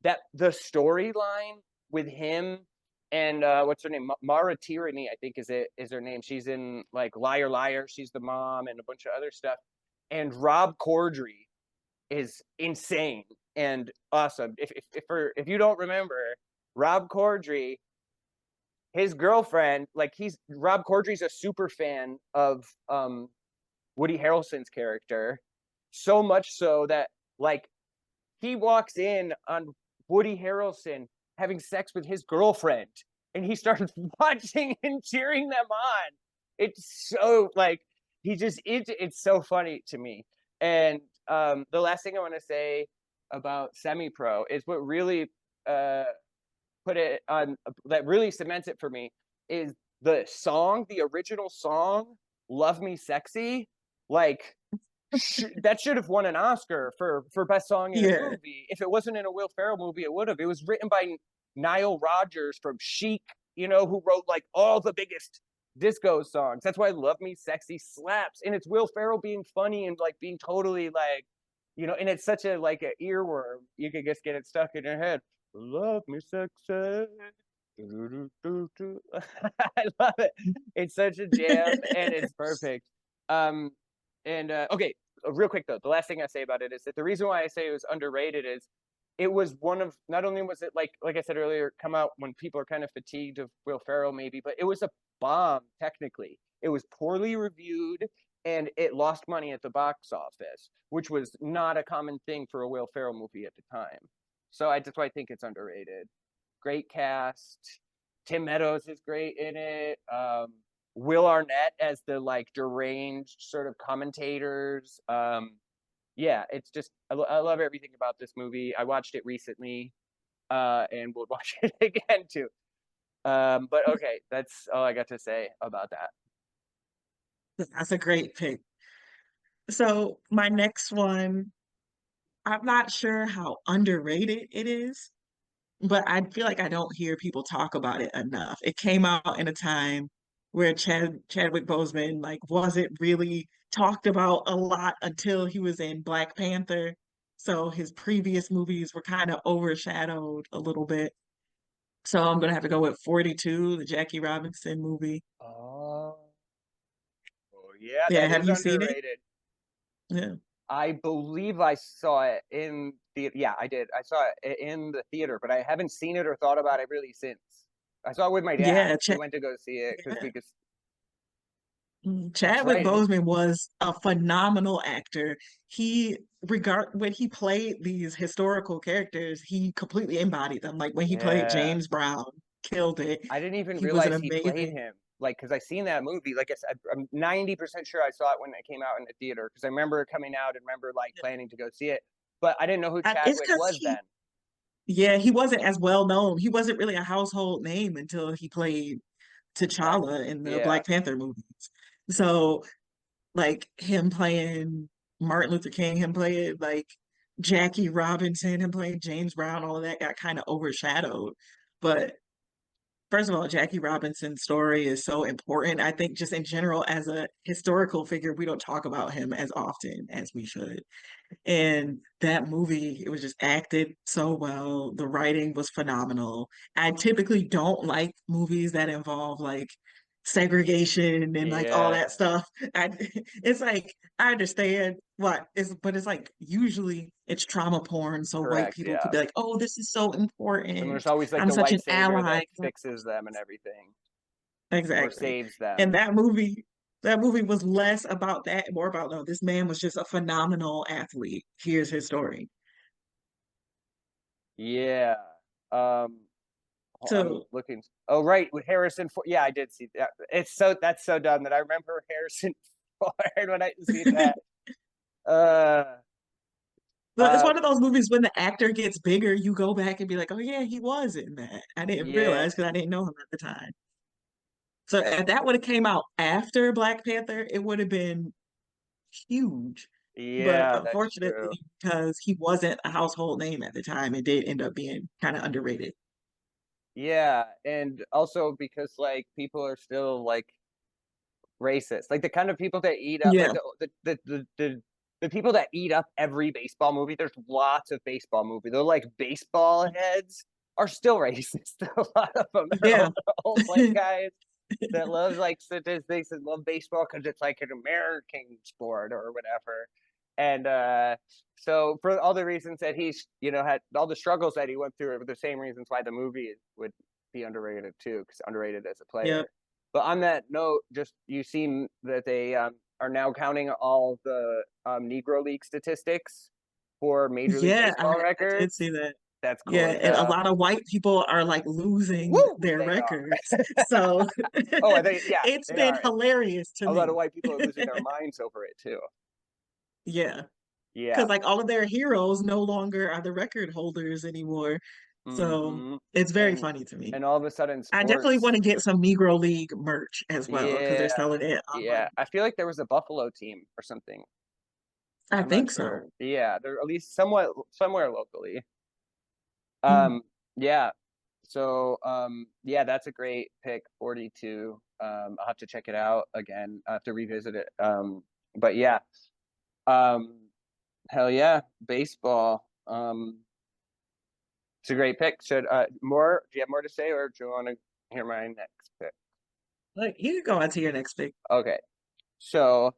that, the storyline with him and what's her name, Mara Tierney, I think is her name. She's in like Liar Liar. She's the mom and a bunch of other stuff. And Rob Corddry is insane and awesome. If you don't remember, Rob Corddry, his girlfriend, like Rob Corddry's a super fan of Woody Harrelson's character, so much so that like he walks in on Woody Harrelson having sex with his girlfriend, and he starts watching and cheering them on. It's so like it's so funny to me. And the last thing I want to say about Semi Pro is what really put it on, that really cements it for me, is the song, the original song, "Love Me Sexy." Like that should have won an Oscar for best song in a movie. If it wasn't in a Will Ferrell movie, it would have. It was written by Nile Rodgers from Chic, who wrote like all the biggest disco songs. That's why "Love Me Sexy" slaps, and it's Will Ferrell being funny and like being totally like, and it's such a like an earworm. You could just get it stuck in your head. Love me sexy. I love it. It's such a jam and it's perfect. Okay, real quick though, the last thing I say about it is that the reason why I say it was underrated is it was one of, not only was it like I said earlier, come out when people are kind of fatigued of Will Ferrell maybe, but it was a bomb technically. It was poorly reviewed and it lost money at the box office, which was not a common thing for a Will Ferrell movie at the time. So that's why I think it's underrated. Great cast. Tim Meadows is great in it. Will Arnett as the like deranged sort of commentators. Yeah, it's just I love everything about this movie. I watched it recently, and we'll watch it again too. But okay, that's all I got to say about that. That's a great pick. So my next one, I'm not sure how underrated it is, but I feel like I don't hear people talk about it enough. It came out in a time where Chadwick Boseman like wasn't really talked about a lot until he was in Black Panther. So his previous movies were kind of overshadowed a little bit. So I'm gonna have to go with 42, the Jackie Robinson movie. Oh, yeah, Yeah, that have is you seen it? underrated. Yeah. I believe I saw it in the, yeah, I did. I saw it in the theater, but I haven't seen it or thought about it really since. I saw it with my dad. Yeah, We went to go see it because yeah. we could. That's Chadwick right. Boseman was a phenomenal actor. When he played these historical characters, he completely embodied them. Like when he played Yeah. James Brown, killed it. I didn't even He was an realize he played amazing. him. Like, because I seen that movie. Like I said, I'm 90% sure I saw it when it came out in the theater. Because I remember it coming out and remember like planning to go see it. But I didn't know who It's Chadwick because was then. yeah, he wasn't as well known. He wasn't really a household name until he played Black. T'Challa in the Yeah. Black Panther movies. So like him playing Martin Luther King, him playing like Jackie Robinson, him playing James Brown, all of that got kind of overshadowed. But first of all, Jackie Robinson's story is so important. I think just in general, as a historical figure, we don't talk about him as often as we should. And that movie, it was just acted so well. The writing was phenomenal. I typically don't like movies that involve like segregation and like all Yeah. that stuff. It's like I understand what is, but it's like usually it's trauma porn, so white Correct. people could Yeah. be like, "Oh, this is so And important. there's always like I'm the such white an savior ally." that fixes them and everything or Exactly. saves And them. that movie was less about that, more about no, this man was just a phenomenal athlete. Here's his story. Yeah. Um, I'm So looking. Oh, right, with Harrison Ford. Yeah, I did see that. That's so dumb that I remember Harrison Ford when I see that. Uh, but it's uh, one of those movies when the actor gets bigger, you go back and be like, oh yeah, he was in that. I didn't yeah, realize because I didn't know him at the time. So if that would have came out after Black Panther, it would have been huge. But yeah, that's true. unfortunately, because he wasn't a household name at the time, it did end up being kind of underrated. Yeah, and also because like people are still like racist, like the kind of people that eat up, like Yeah, the people that eat up every baseball movie. There's lots of baseball movies. They're like baseball heads are still racist. A lot of them are yeah. old white guys that loves like statistics and love baseball because it's like an American sport or whatever. And so for all the reasons that he's had all the struggles that he went through are the same reasons why the movie would be underrated too, because underrated as a Yep. player. But on that note, just you seem that they are now counting all the Negro League statistics for Major League Yeah, Baseball I did records. see that. That's cool Yeah, as and a hell. lot of white people are like losing Woo, their they records. are. So Oh, they yeah, it's they been are. And hilarious to a lot of me. white people are losing their minds over it too. Yeah, Yeah. because like all of their heroes no longer are the record holders anymore. So Hmm. it's very And funny to me. all of a sudden, I definitely want sports. to get some Negro League merch as well because Yeah, they're selling it yeah. online. I feel like there was a Buffalo team or something. I I'm not think sure. so. Yeah, they're at least somewhat somewhere locally. Mm. Um, yeah. So, yeah, that's a great pick, 42. I'll have to check it out again. I have to revisit it. But yeah. Um, hell yeah, baseball. It's a great pick. Should more? Do you have more to say, or do you want to hear my next pick? Like you can go on to your next pick. Okay, so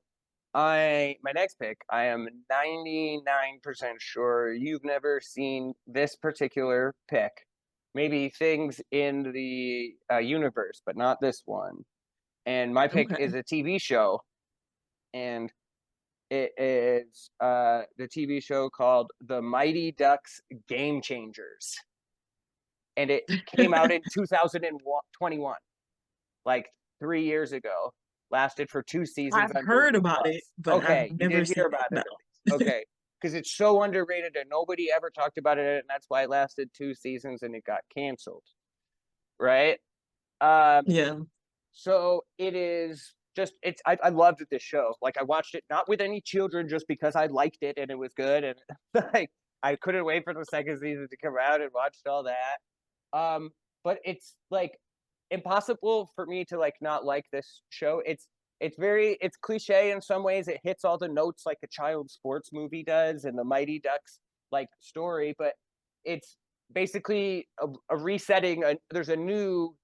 my next pick, I am 99% sure you've never seen this particular pick. Maybe things in the universe, but not this one. And my pick Okay. is a TV show, and it is the TV show called The Mighty Ducks Game Changers, and it came out in 2021, like 3 years ago. Lasted for 2 seasons I've on heard Disney about it, Plus. but I've Okay, you never did seen hear it. about it No. at least. Okay, because it's so underrated and nobody ever talked about it, and that's why it lasted 2 seasons and it got canceled. Right? Um, Yeah. so it is just I loved this show. Like I watched it not with any children, just because I liked it and it was good, and like I couldn't wait for the second season to come out and watched all that. But it's like impossible for me to like not like this show. It's cliche in some ways. It hits all the notes like a child sports movie does and the Mighty Ducks like story, but it's basically a resetting. There's a new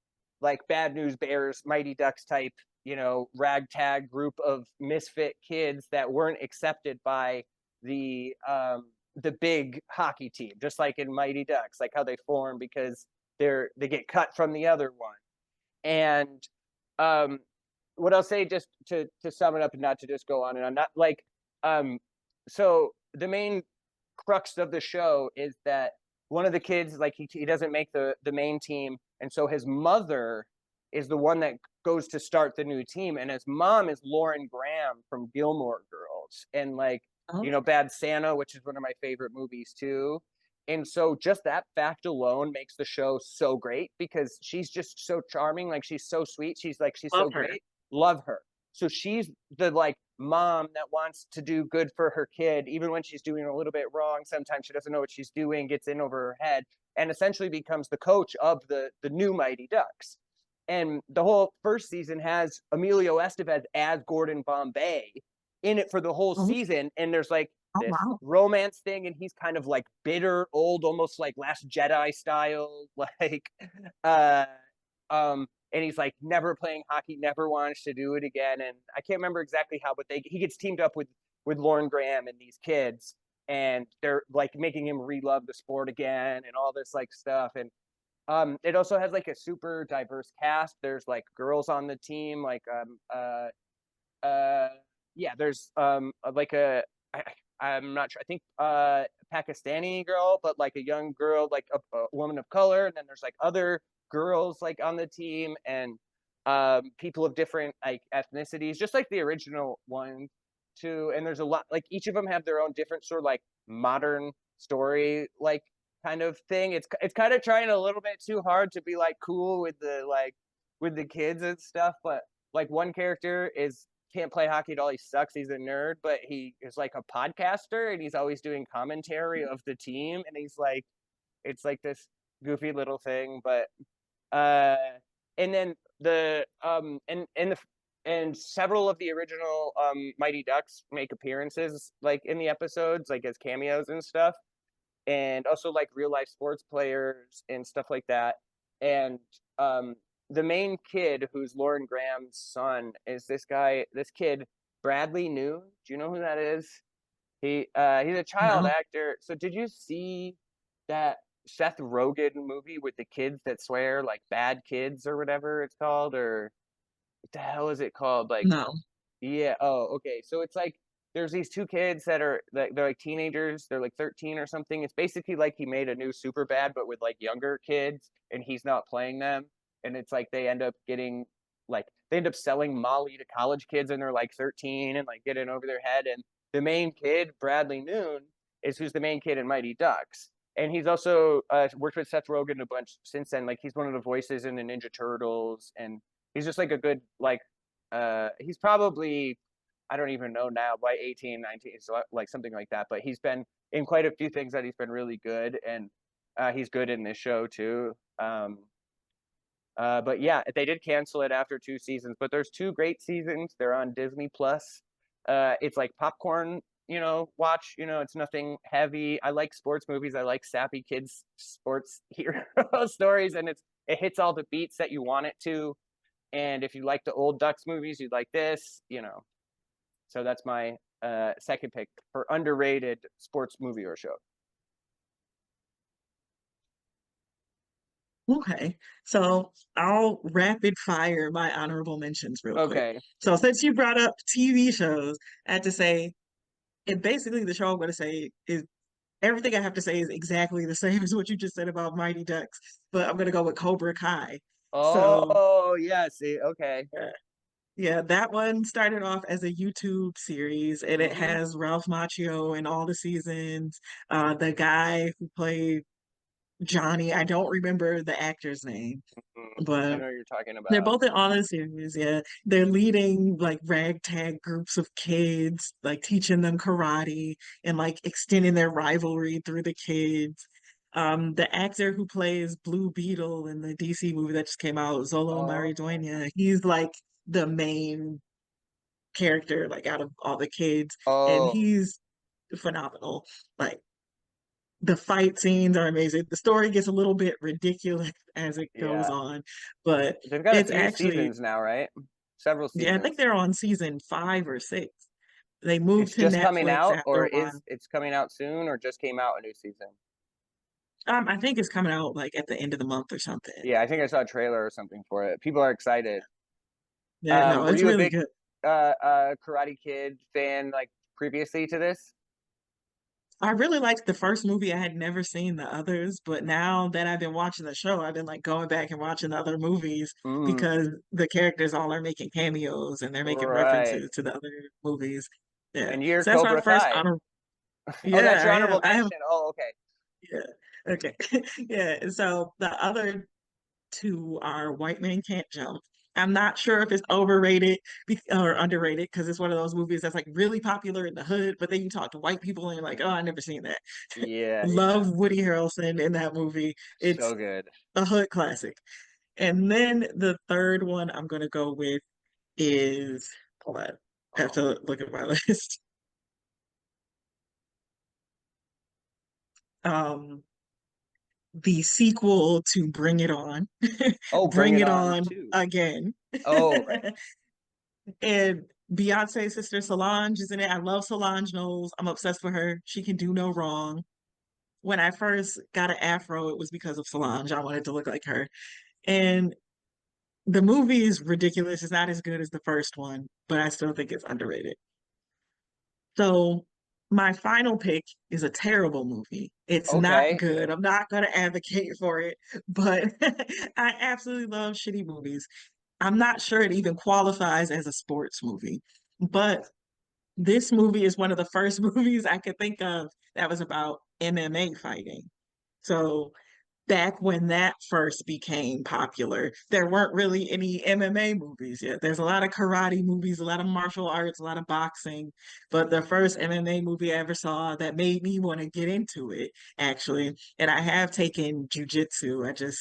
like Bad News Bears, Mighty Ducks type, ragtag group of misfit kids that weren't accepted by the big hockey team, just like in Mighty Ducks, like how they form because they get cut from the other one. And um what I'll say, just to sum it up and not to just go on and on, not like, so the main crux of the show is that one of the kids, like, he doesn't make the main team, and so his mother is the one that goes to start the new team, and his mom is Lauren Graham from Gilmore Girls, and like, Oh, Bad Santa, which is one of my favorite movies too. And so just that fact alone makes the show so great, because she's just so charming. Like, she's so sweet. She's love so her. great. Love her. So she's the like mom that wants to do good for her kid, even when she's doing a little bit wrong. Sometimes she doesn't know what she's doing, gets in over her head, and essentially becomes the coach of the new Mighty Ducks. And the whole first season has Emilio Estevez as Gordon Bombay in it for the whole Oh, season. And there's like oh this wow. romance thing, and he's kind of like bitter, old, almost like Last Jedi style, like, uh, and he's like never playing hockey, never wants to do it again. And I can't remember exactly how, but he gets teamed up with Lauren Graham and these kids, and they're like making him re-love the sport again and all this like stuff. And it also has like a super diverse cast. There's like girls on the team, like yeah, there's like I'm not sure. I think Pakistani girl, but like a young girl, like a woman of color. And then there's like other girls like on the team, and people of different like ethnicities, just like the original one too. And there's a lot, like each of them have their own different sort of like modern story, like kind of thing. It's kind of trying a little bit too hard to be like cool with the kids and stuff, but like one character is can't play hockey at all. He sucks. He's a nerd, but he is like a podcaster, and he's always doing commentary of the team. And he's like, it's like this goofy little thing. But uh, and then and several of the original Mighty Ducks make appearances like in the episodes, like as cameos and stuff, and also like real life sports players and stuff like that. And the main kid, who's Lauren Graham's son, is this kid, Bradley Noon. Do you know who that is? He's a child No. actor. So did you see that Seth Rogen movie with the kids that swear, like Bad Kids or whatever it's called? Or what the hell is it called? Like, No. yeah. Oh, okay. So it's like there's these two kids that are like, they're like teenagers. They're like 13 or something. It's basically like he made a new Superbad, but with like younger kids, and he's not playing them. And it's like they end up getting like they end up selling Molly to college kids, and they're like 13 and like getting over their head. And the main kid, Bradley Noon, is who's the main kid in Mighty Ducks. And he's also worked with Seth Rogen a bunch since then. Like, he's one of the voices in the Ninja Turtles, and he's just like a good like he's probably, I don't even know now, by 18, 19, so like something like that. But he's been in quite a few things that he's been really good, and he's good in this show too. But yeah, they did cancel it after 2 seasons, but there's 2 great seasons. They're on Disney Plus. It's like popcorn, watch. It's nothing heavy. I like sports movies. I like sappy kids sports hero stories, and it hits all the beats that you want it to. And if you like the old Ducks movies, you'd like this. So that's my second pick for underrated sports movie or show. Okay. So I'll rapid fire my honorable mentions real quick. Okay. So since you brought up TV shows, I had to say, and basically the show I'm going to say is everything I have to say is exactly the same as what you just said about Mighty Ducks, but I'm going to go with Cobra Kai. So Oh, yeah. See, okay. uh, yeah, that one started off as a YouTube series, and it Mm-hmm. has Ralph Macchio in all the seasons. The guy who played Johnny, I don't remember the actor's name, I but know what you're talking they're about. both in all the series, yeah. They're leading like ragtag groups of kids, like teaching them karate and like extending their rivalry through the kids. The actor who plays Blue Beetle in the DC movie that just came out, Zolo Oh, Maridueña, he's like the main character, like out of all the kids, and oh, he's phenomenal. Like the fight scenes are amazing. The story gets a little bit ridiculous as it goes yeah. on, but They've got a it's few actually, seasons now, right? Several yeah, I think seasons. they're on season 5 or 6. They It's moved to just coming Netflix out, after or a while. it's coming out soon, or just came out a new season? I think it's coming out like at the end of the month or something. Yeah, I think I saw a trailer or something for it. People are excited. Yeah, no, Were it's you a really big good. Karate Kid fan like previously to this? I really liked the first movie. I had never seen the others, but now that I've been watching the show, I've been like going back and watching the other movies Mm, because the characters all are making cameos and they're making right. references to the other movies. Yeah. And you're So that's my Cobra first Kai. honor. Oh, Yeah, that's your I am. honorable I am. mention. Oh, okay. Yeah. Okay. Yeah. And so the other two are White Man Can't Jump. I'm not sure if it's overrated or underrated because it's one of those movies that's like really popular in the hood, but then you talk to white people and you're like, oh, I never seen that. Yeah, yeah. Love Woody Harrelson in that movie. It's So good. a hood classic. And then the third one I'm gonna go with is hold on. I have Oh, to look at my list. Um, the sequel to Bring It On. oh, Bring Bring It It On On too. again. Oh, right. And Beyonce's sister Solange is in it. I love Solange Knowles. I'm obsessed with her. She can do no wrong. When I first got an afro, it was because of Solange. I wanted to look like her. And the movie is ridiculous. It's not as good as the first one, but I still think it's underrated. So my final pick is a terrible movie. It's not Okay. good. I'm not going to advocate for it, but I absolutely love shitty movies. I'm not sure it even qualifies as a sports movie, but this movie is one of the first movies I could think of that was about MMA fighting. So back when that first became popular, there weren't really any MMA movies yet. There's a lot of karate movies, a lot of martial arts, a lot of boxing, but the first MMA movie I ever saw that made me want to get into it, actually, and I have taken jujitsu. I just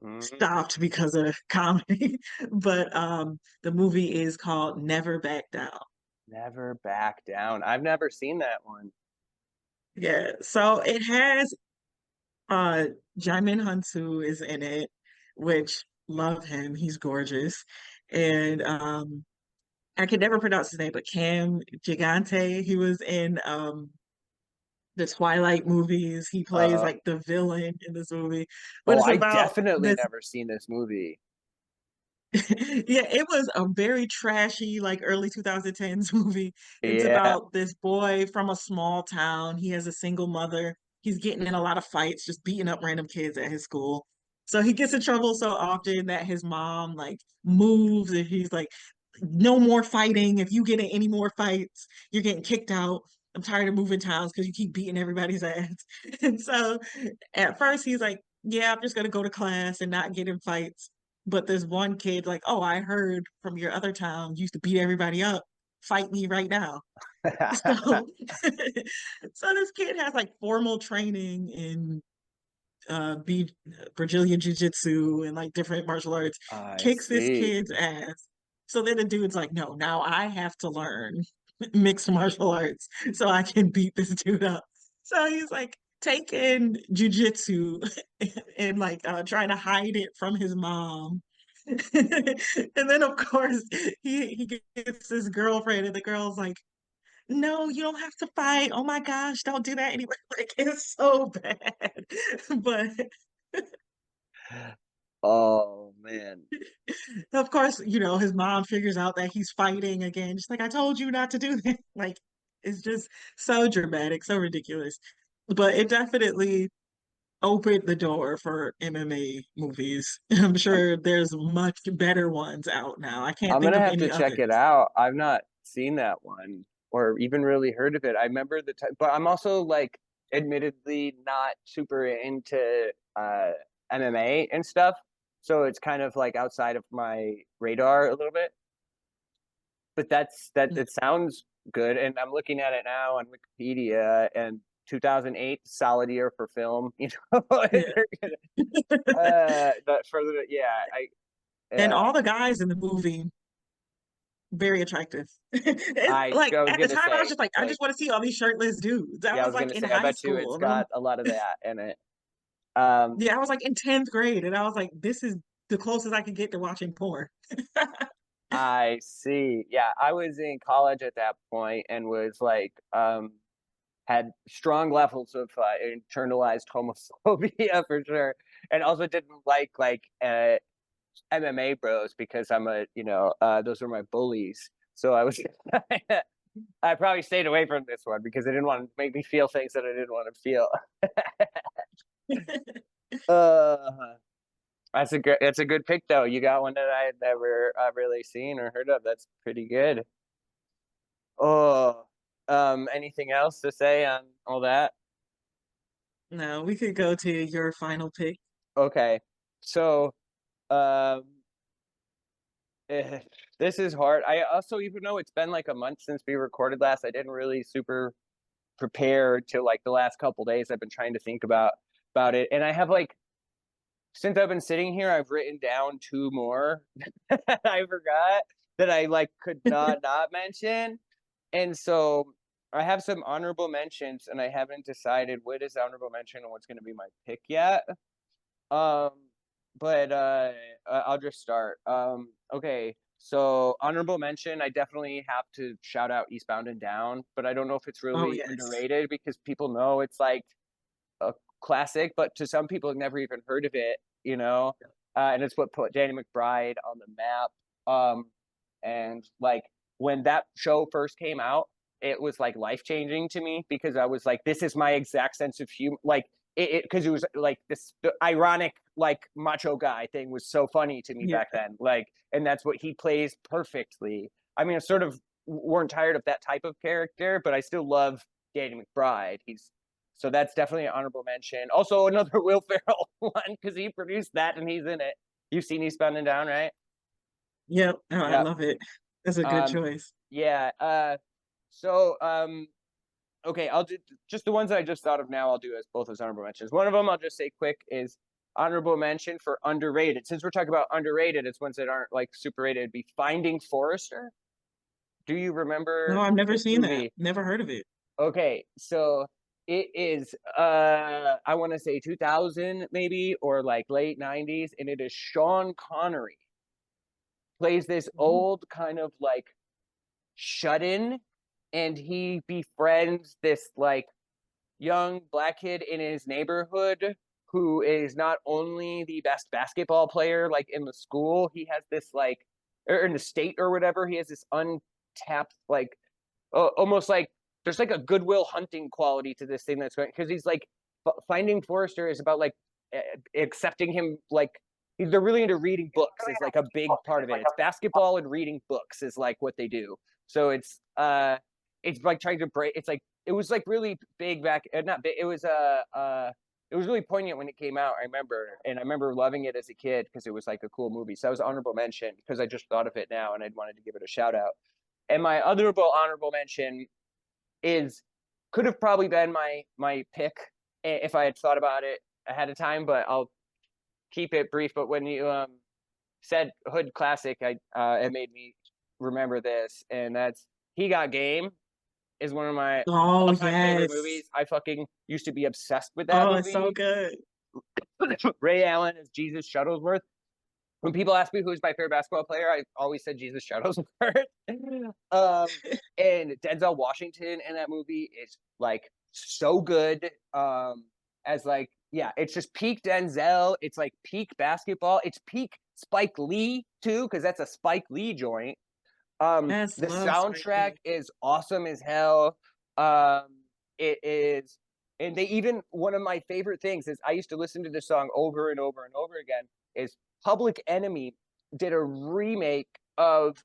Mm, stopped because of comedy, but the movie is called Never Back Down. Never Back Down. I've never seen that one. Yeah, so it has Uh, Jamin Hunsu is in it, which love him. He's gorgeous. And I can never pronounce his name, but Cam Gigante, he was in the Twilight movies. He plays Uh, like the villain in this movie. But oh, it's I about definitely this never seen this movie. yeah, it was a very trashy, like early 2010s movie. It's Yeah. about this boy from a small town. He has a single mother. He's getting in a lot of fights, just beating up random kids at his school. So he gets in trouble so often that his mom like moves and he's like, no more fighting. If you get in any more fights, you're getting kicked out. I'm tired of moving towns because you keep beating everybody's ass. And so at first he's like, yeah, I'm just gonna go to class and not get in fights. But there's one kid like, oh, I heard from your other town you used to beat everybody up. Fight me right now. So, so this kid has like formal training in be Brazilian jiu-jitsu and like different martial arts, I kicks this see. kid's ass. So then the dude's like, no, now I have to learn mixed martial arts so I can beat this dude up. So he's like taking jujitsu and like trying to hide it from his mom. And then of course he gets his girlfriend and the girl's like, no, you don't have to fight. Oh my gosh, don't do that anyway. Like it's so bad. But Oh man. of course, you know, his mom figures out that he's fighting again. Just like I told you not to do that. Like it's just so dramatic, so ridiculous. But it definitely opened the door for MMA movies. I'm I'm sure there's much better ones out now. I can't I'm think gonna of have to any check it others. out. I've not seen that one or even really heard of it. I remember the time, but I'm also like admittedly not super into MMA and stuff. So it's kind of like outside of my radar a little bit. But that it sounds good. And I'm looking at it now on Wikipedia and 2008 solid year for film, you know. Yeah. That for the yeah, And uh all the guys in the movie very attractive. It's like I was at the gonna time I was say just like, I like just want to see all these shirtless dudes. I yeah, I was was like gonna in say I high bet you school it's and I'm got a lot of that in it. yeah, I was like in 10th grade and I was like, this is the closest I could get to watching porn. I see. Yeah, I was in college at that point and was like had strong levels of internalized homophobia for sure, and also didn't like MMA bros because I'm those were my bullies. So I was I probably stayed away from this one because I didn't want to make me feel things that I didn't want to feel. uh, that's a good pick though. You got one that I had never really seen or heard of. That's pretty good. Oh, anything else to say on all that? No, we could go to your final pick. Okay, so um, eh, this is hard. I also, even though it's been like a month since we recorded last, I didn't really super prepare to like the last couple days. I've been trying to think about it, and I have like since I've been sitting here, I've written down two more I forgot that I like could not mention. And so I have some honorable mentions and I haven't decided what is honorable mention and what's going to be my pick yet. Um but I'll just start. Okay. So honorable mention, I definitely have to shout out Eastbound and Down, but I don't know if it's Oh really yes. underrated because people know it's like a classic, but to some people have never even heard of it, you know. And it's what put Danny McBride on the map. And like when that show first came out, it was like life changing to me because I was like, this is my exact sense of humor. Like it because it was like this the ironic like macho guy thing was so funny to me Yeah. back then. Like, and that's what he plays perfectly. I mean, I sort of weren't tired of that type of character, but I still love Danny McBride. He's so that's definitely an honorable mention. Also, another Will Ferrell one because he produced that and he's in it. You've seen Eastbound and Down, right? Yep. Oh, I Yeah. love it. That's a good choice. Yeah. So okay, I'll do just the ones that I just thought of now. I'll do as both as honorable mentions. One of them I'll just say quick is honorable mention for underrated. Since we're talking about underrated, it's ones that aren't like super rated. It'd be Finding Forrester. Do you No, remember I've never this seen that. movie? Never heard of it. Okay, so it is I want to say 2000 maybe or like late 90s and it is Sean Connery plays this Ooh. old kind of like shut-in and he befriends this like young black kid in his neighborhood who is not only the best basketball player like in the school, he has this like or in the state or whatever, he has this untapped like almost like there's like a Goodwill Hunting quality to this thing that's going because he's like Finding Forrester is about like accepting him like they're really into reading books is like a big part of it. It's basketball and reading books is like what they do. So it's like trying to break. It's like it was like really big back not big. It was really poignant when it came out. I remember and I remember loving it as a kid because it was like a cool movie. So that was honorable mention because I just thought of it now and I wanted to give it a shout out. And my other honorable mention is could have probably been my pick if I had thought about it ahead of time, but I'll keep it brief. But when you said Hood Classic, it made me remember this, and that's He Got Game is one of my Oh all-time favorite yes. movies. I fucking used to be obsessed with that Oh, it's so movie. good. Ray Allen as Jesus Shuttlesworth. When people ask me who's my favorite basketball player, I always said Jesus Shuttlesworth. And Denzel Washington in that movie is like so good. As like, yeah, it's just peak Denzel. It's like peak basketball. It's peak Spike Lee too, because that's a Spike Lee joint. Yes, The love Spike soundtrack Lee. is awesome as hell. Um, it is, and they even one of my favorite things is I used to listen to this song over and over and over again. Is Public Enemy did a remake of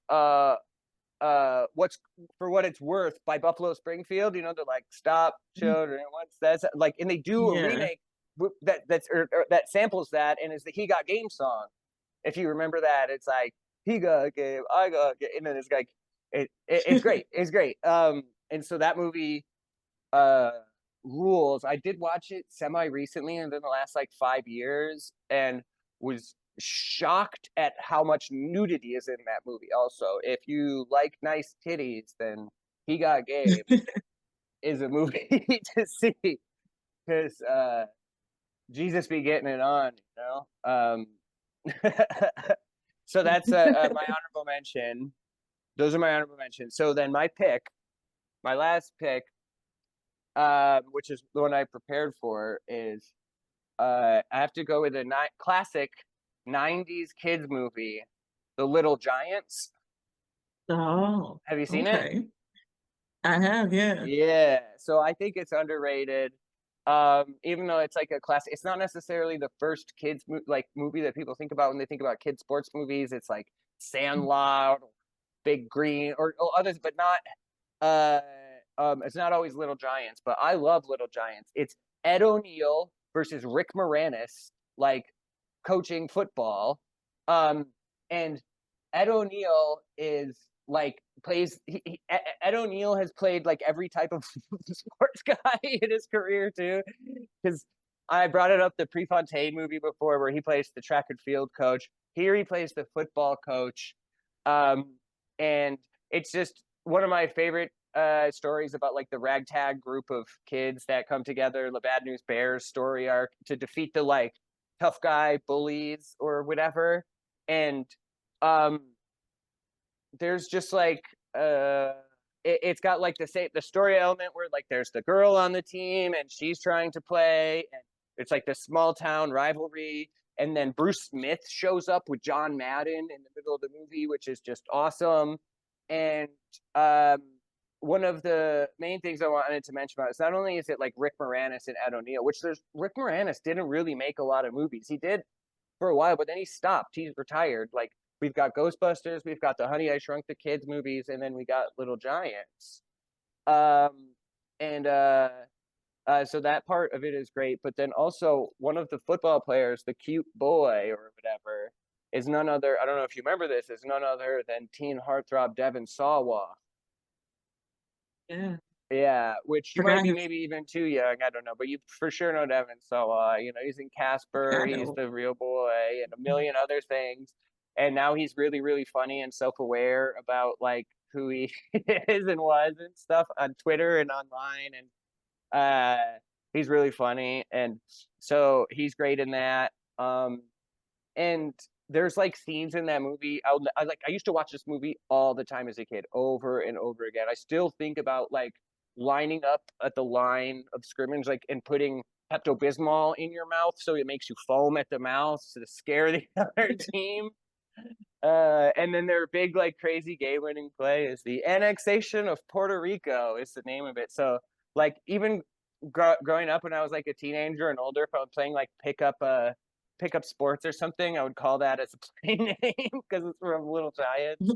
What's for What It's Worth by Buffalo Springfield. You know, they're like Stop Mhm. Children, what's that like, and they do a Yeah. remake or that samples that and is the He Got Game song. If you remember that, it's like he got game, I got game, and then it's like it's great. It's great. And so that movie uh rules. I did watch it semi recently and in the last like 5 years and was shocked at how much nudity is in that movie. Also, if you like nice titties, then He Got Game is a movie to see because Jesus be getting it on, you know. So that's my honorable mention. Those are my honorable mentions. So then my pick, my last pick, which is the one I prepared for, is I have to go with a classic '90s kids movie, The Little Giants. Oh, Have you seen it? okay. I have, yeah. Yeah, so I think it's underrated. Even though it's like a classic, it's not necessarily the first movie that people think about when they think about kids sports movies. It's like Sandlot, Big Green, or others, but not. It's not always Little Giants, but I love Little Giants. It's Ed O'Neill versus Rick Moranis, like coaching football. And Ed O'Neill is like Ed O'Neill has played like every type of sports guy in his career too, because I brought it up the Prefontaine movie before where he plays the track and field coach. Here he plays the football coach, and it's just one of my favorite stories about like the ragtag group of kids that come together, the Bad News Bears story arc to defeat the like tough guy bullies or whatever. And there's just like it's got like the story element where like there's the girl on the team and she's trying to play, and it's like this small town rivalry. And then Bruce Smith shows up with John Madden in the middle of the movie, which is just awesome. And one of the main things I wanted to mention about is not only is it like Rick Moranis and Ed O'Neill, which Rick Moranis didn't really make a lot of movies. He did for a while, but then he stopped. He's retired. Like we've got Ghostbusters, we've got the Honey I Shrunk the Kids movies, and then we got Little Giants. So that part of it is great. But then also one of the football players, the cute boy or whatever, is none other. I don't know if you remember this. Is none other than teen heartthrob Devon Sawa. Yeah. Yeah, which you Forgot might be his, maybe even too young. I don't know, but you for sure know Devon Sawa. You know, he's in Casper. I He's know. the real boy, and a million other things. And now he's really, really funny and self-aware about like who he is and was and stuff on Twitter and online. And he's really funny, and so he's great in that. And there's like scenes in that movie. I used to watch this movie all the time as a kid, over and over again. I still think about like lining up at the line of scrimmage, like and putting Pepto Bismol in your mouth so it makes you foam at the mouth to scare the other team. And then their big like crazy game-winning play is the annexation of Puerto Rico is the name of it. So like even growing up when I was like a teenager and older, if I was playing like pickup sports or something, I would call that as a play name because it's from Little Giants.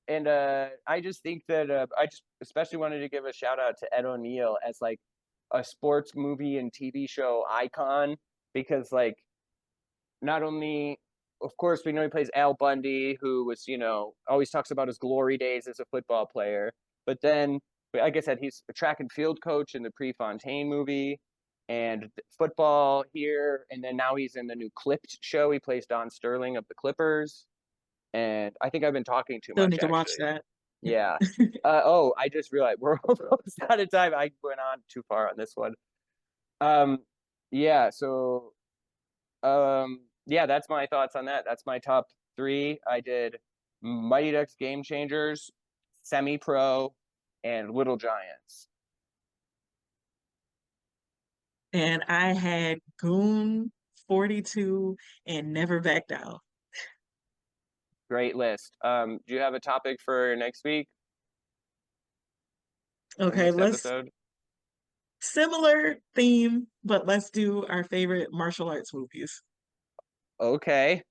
And I just think that I just especially wanted to give a shout out to Ed O'Neill as like a sports movie and TV show icon, because like not only of course we know he plays Al Bundy, who was, you know, always talks about his glory days as a football player, but then like I said, he's a track and field coach in the Prefontaine movie and football here, and then now he's in the new Clipped show. He plays Don Sterling of the Clippers. And I think I've been talking too Still much, need to watch actually. that. Yeah. Oh, I just realized we're almost out of time. I went on too far on this one. Yeah, so yeah, that's my thoughts on that. That's my top three. I did Mighty Ducks Game Changers, Semi Pro, and Little Giants. And I had Goon 42 and Never Backed Out. Great list. Do you have a topic for next week? Okay, Next let's episode? similar theme, but let's do our favorite martial arts movies. Okay.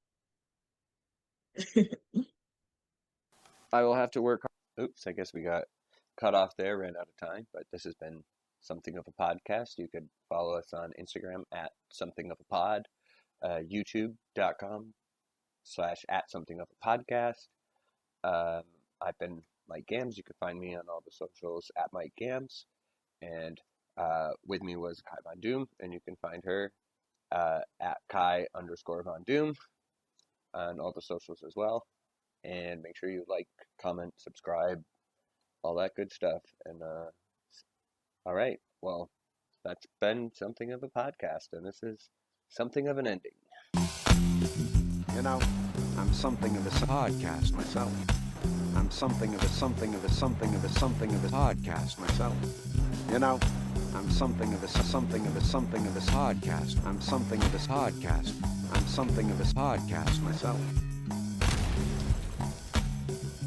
I will have to work. Oops, I guess we got cut off there, ran out of time, but this has been Something of a Podcast. You could follow us on Instagram at Something of a Pod, youtube.com/at Something of a Podcast. I've been Mike Gamms. You can find me on all the socials at Mike Gamms. And with me was Kai VonDoom, and you can find her at Kai_VonDoom on all the socials as well. And make sure you like, comment, subscribe, all that good stuff. And all right, well, that's been Something of a Podcast, and this is something of an ending. You know, I'm something of a podcast myself. I'm something of a podcast myself. You know, I'm something of a podcast. I'm something of a podcast myself.